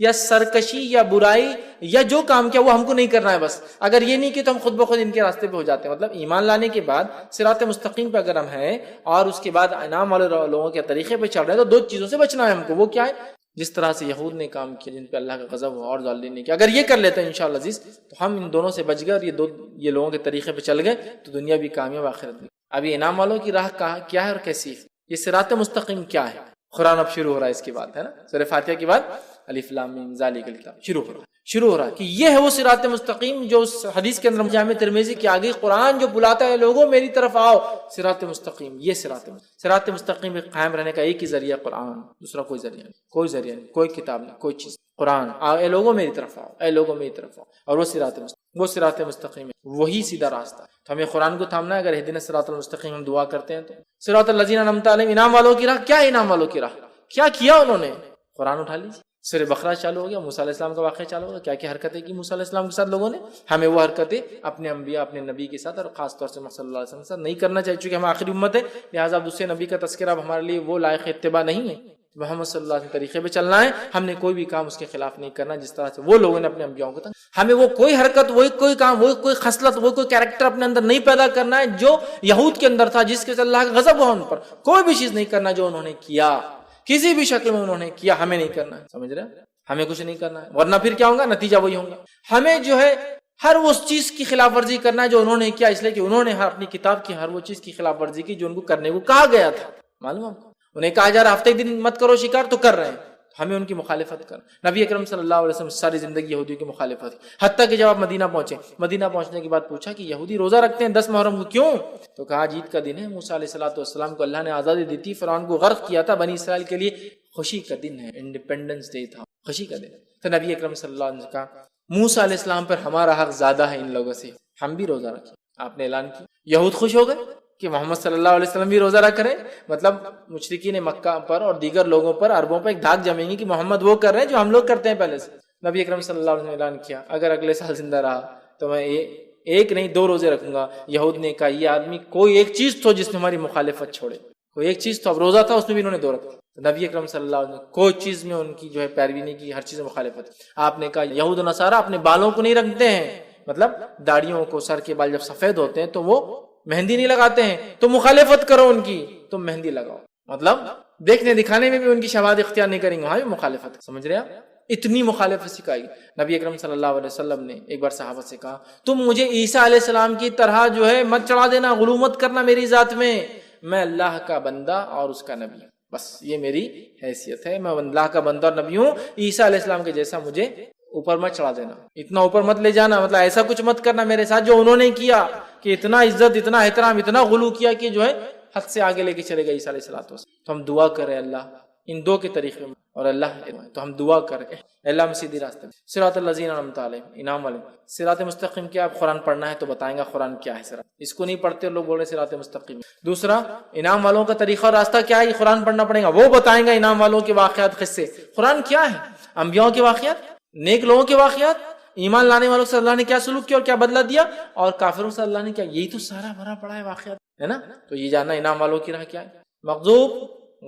یا سرکشی یا برائی یا جو کام کیا وہ ہم کو نہیں کرنا ہے، بس اگر یہ نہیں کہ تو ہم خود بخود ان کے راستے پہ ہو جاتے ہیں۔ مطلب ایمان لانے کے بعد صراط مستقیم پہ اگر ہم ہیں اور اس کے بعد انعام والے لوگوں کے طریقے پہ چل رہے ہیں تو 2 چیزوں سے بچنا ہے ہم کو۔ وہ کیا ہے؟ جس طرح سے یہود نے کام کیا جن پہ اللہ کا غضب ہوا، اور ضالین نے کیا، اگر یہ کر لیتے ہیں انشاءاللہ عزیز تو ہم ان دونوں سے بچ گئے، اور یہ لوگوں کے طریقے پہ چل گئے تو دنیا بھی کامیاب، آخرت بھی۔ ابھی انعام والوں کی راہ کیا ہے اور کیسی ہے، یہ صراط مستقیم کیا ہے؟ قرآن اب شروع ہو رہا ہے اس کے بعد، ہے نا، سورہ فاتحہ کے بعد الف لام میم ذالک الکتاب شروع ہو رہا ہے کہ یہ ہے وہ صراط مستقیم جو اس حدیث کے اندر جامع ترمذی کے آگے قرآن جو بلاتا ہے لوگوں میری طرف آؤ، صراط مستقیم، یہ صراط مستقیم قائم رہنے کا ایک ہی ذریعہ قرآن، دوسرا کوئی ذریعہ نہیں، کوئی کتاب نہیں، کوئی چیز، قرآن، اے لوگوں میری طرف آؤ، اور وہ صراط مستقیم ہے، وہی سیدھا راستہ۔ تو ہمیں قرآن کو تھامنا ہے۔ اگر اہدنا الصراط المستقیم ہم دعا کرتے ہیں تو صراط الذین انعمت علیہم، انعام والوں کی راہ، کیا انعام والوں کی راہ، کیا کیا انہوں نے؟ قرآن اٹھا لیجیے، سورہ بقرہ چالو ہو گیا، موسیٰ علیہ السلام کا واقعہ چالو ہو گیا، کیا حرکتیں کی موسیٰ علیہ السلام کے ساتھ لوگوں نے، ہمیں وہ حرکتیں اپنے انبیاء، اپنے نبی کے ساتھ، اور خاص طور سے محمد صلی اللہ علیہ وسلم کے ساتھ نہیں کرنا چاہیے، چونکہ ہم آخری امت ہے، لہٰذا دوسرے نبی کا تذکرہ اب ہمارے لیے وہ لائق اتباع نہیں ہے۔ محمد صلی اللہ علیہ وسلم طریقے پہ چلنا ہے. ہم نے کوئی بھی کام اس کے خلاف نہیں کرنا جس طرح سے وہ لوگوں نے اپنے انبیاء کو تھا. ہمیں وہ کوئی حرکت، وہی کوئی کام، وہی کوئی خصلت، وہی کوئی کیریکٹر اپنے اندر نہیں پیدا کرنا ہے جو یہود کے اندر تھا، جس کے اللہ کا غضب ہوا ان پر. کوئی بھی چیز نہیں کرنا جو انہوں نے کیا، کسی بھی شکل میں انہوں نے کیا، ہمیں نہیں کرنا ہے. سمجھ رہے ہیں؟ ہمیں کچھ نہیں کرنا ہے، ورنہ پھر کیا ہوگا؟ نتیجہ وہی ہوگا. ہمیں جو ہے ہر اس چیز کی خلاف ورزی کرنا ہے جو انہوں نے کیا، اس لیے کہ انہوں نے اپنی کتاب کی ہر وہ چیز کی خلاف ورزی کی جو ان کو کرنے کو کہا گیا تھا. معلوم ہے؟ انہیں کہا جا رہا ہفتے دن مت کرو شکار، تو کر رہے ہیں. ہمیں ان کی مخالفت کرنا. نبی اکرم صلی اللہ علیہ وسلم ساری زندگی یہودیوں کی مخالفت، حتیٰ کہ جب آپ مدینہ پہنچے، مدینہ پہنچنے کے بعد پوچھا کہ یہودی روزہ رکھتے ہیں 10 محرم کو، کیوں؟ تو کہا عید کا دن ہے، موسیٰ علیہ السلام کو اللہ نے آزادی دی تھی، فرعون کو غرق کیا تھا، بنی اسرائیل کے لیے خوشی کا دن ہے، انڈیپینڈنس ڈے تھا، خوشی کا دن. تو نبی اکرم صلی اللہ علیہ وسلم نے کہا موسیٰ علیہ السلام پر ہمارا حق زیادہ ہے ان لوگوں سے، ہم بھی روزہ رکھیں. آپ نے اعلان کیا. یہود خوش ہو گئے کہ محمد صلی اللہ علیہ وسلم بھی روزہ رکھ رہے. مطلب مشرکین مکہ پر اور دیگر لوگوں پر، عربوں پر ایک دھاک جمیں گی کہ محمد وہ کر رہے ہیں جو ہم لوگ کرتے ہیں پہلے سے. نبی اکرم صلی اللہ علیہ وسلم نے اعلان کیا اگر اگلے سال زندہ رہا تو میں ایک نہیں 2 روزے رکھوں گا. یہود نے کہا یہ آدمی کوئی ایک چیز تو جس میں ہماری مخالفت چھوڑے، کوئی ایک چیز تو. اب روزہ تھا، اس میں بھی انہوں نے 2 رکھا. نبی اکرم صلی اللہ علیہ وسلم کوئی چیز میں ان کی جو ہے پیروی نہیں کی، ہر چیز میں مخالفت. آپ نے کہا یہود و نصارہ اپنے بالوں کو نہیں رکھتے ہیں، مطلب داڑھیوں کو، سر کے بال جب سفید ہوتے ہیں تو وہ مہندی نہیں لگاتے ہیں، تو مخالفت کرو ان کی، تم مہندی لگاؤ. مطلب دیکھنے دکھانے میں بھی ان کی شواہد اختیار نہیں کریں گے، وہاں بھی مخالفت. سمجھ رہے ہیں؟ اتنی مخالفت سکھائی. نبی اکرم صلی اللہ علیہ وسلم نے ایک بار صحابہ سے کہا تم مجھے عیسیٰ علیہ السلام کی طرح جو ہے مت چڑھا دینا، غلو مت کرنا میری ذات میں. میں اللہ کا بندہ اور اس کا نبی، بس یہ میری حیثیت ہے. میں اللہ کا بندہ اور نبی ہوں. عیسیٰ علیہ السلام کے جیسا مجھے اوپر مت چڑھا دینا، اتنا اوپر مت لے جانا، مطلب ایسا کچھ مت کرنا میرے ساتھ جو انہوں نے کیا، کہ اتنا عزت، اتنا احترام، اتنا غلو کیا کہ جو ہے حد سے آگے لے کے چلے گئے عیسیٰ علیہ السلام. تو ہم دعا کریں اللہ ان 2 کے طریقے میں، اور اللہ تو ہم دعا کریں اللہ ہم سیدھی راستے میں. صراط الذین انعمت علیہم، انعام والے. صراط مستقیم کیا؟ آپ قرآن پڑھنا ہے تو بتائیں گا قرآن کیا ہے. صراط اس کو نہیں پڑھتے لوگ بول رہے صراط مستقیم. دوسرا انعام والوں کا طریقہ اور راستہ کیا ہے، یہ قرآن پڑھنا پڑے گا، وہ بتائیں گا انعام والوں کے واقعات، قصے. قرآن کیا ہے؟ انبیاء کے واقعات، نیک لوگوں کے واقعات، ایمان لانے والوں سے اللہ نے کیا سلوک کیا اور کیا بدلہ دیا، اور کافروں سے اللہ نے کیا، یہی تو سارا بھرا پڑا ہے واقعات، ہے نا. تو یہ جاننا انعام والوں کی راہ کیا ہے. مغضوب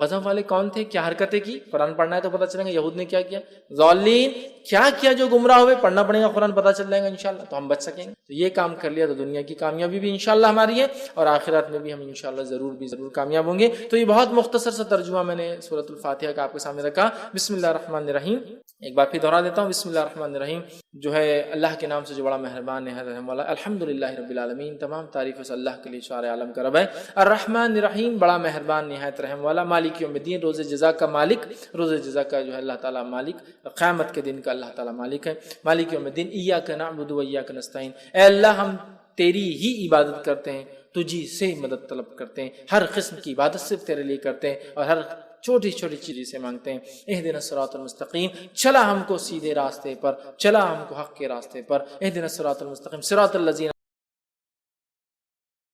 غضب والے کون تھے، کیا حرکتیں کی، قرآن پڑھنا ہے تو پتہ چلے گا. یہود نے کیا کیا، ضالین کیا کیا جو گمراہ ہوئے، پڑھنا پڑے گا قرآن، پتہ چل جائے گا انشاءاللہ، تو ہم بچ سکیں گے. تو یہ کام کر لیا تو دنیا کی کامیابی بھی انشاءاللہ ہماری ہے، اور آخرت میں بھی ہم انشاءاللہ ضرور کامیاب ہوں گے. تو یہ بہت مختصر سا ترجمہ میں نے سورۃ الفاتحہ کا آپ کے سامنے رکھا. بسم اللہ الرحمن الرحیم. ایک بار پھر دہرا دیتا ہوں، بسم اللہ الرحمن الرحیم. جو ہے اللہ کے نام سے جو بڑا مہربان ہے، رحم والا. الحمدللہ رب العالمین، تمام تعریف اس اللہ کے لیے سارے عالم کا رب ہے. الرحمن الرحیم، بڑا مہربان نہایت رحم والا. مالک یوم الدین، روز جزا کا مالک، روز جزا کا جو ہے اللہ تعالیٰ مالک، قیامت کے دن کا اللہ تعالیٰ مالک ہے. مالک یوم الدین. ایاک نعبد و ایاک نستعین، اے اللہ ہم تیری ہی عبادت کرتے ہیں، تجھی سے مدد طلب کرتے ہیں، ہر قسم کی عبادت صرف تیرے لیے کرتے ہیں، اور ہر چھوٹی چھوٹی چیزیں سے مانگتے ہیں. اہدنا الصراط المستقیم، چلا ہم کو سیدھے راستے پر، چلا ہم کو حق کے راستے پر. اہدنا الصراط المستقیم صراط الذین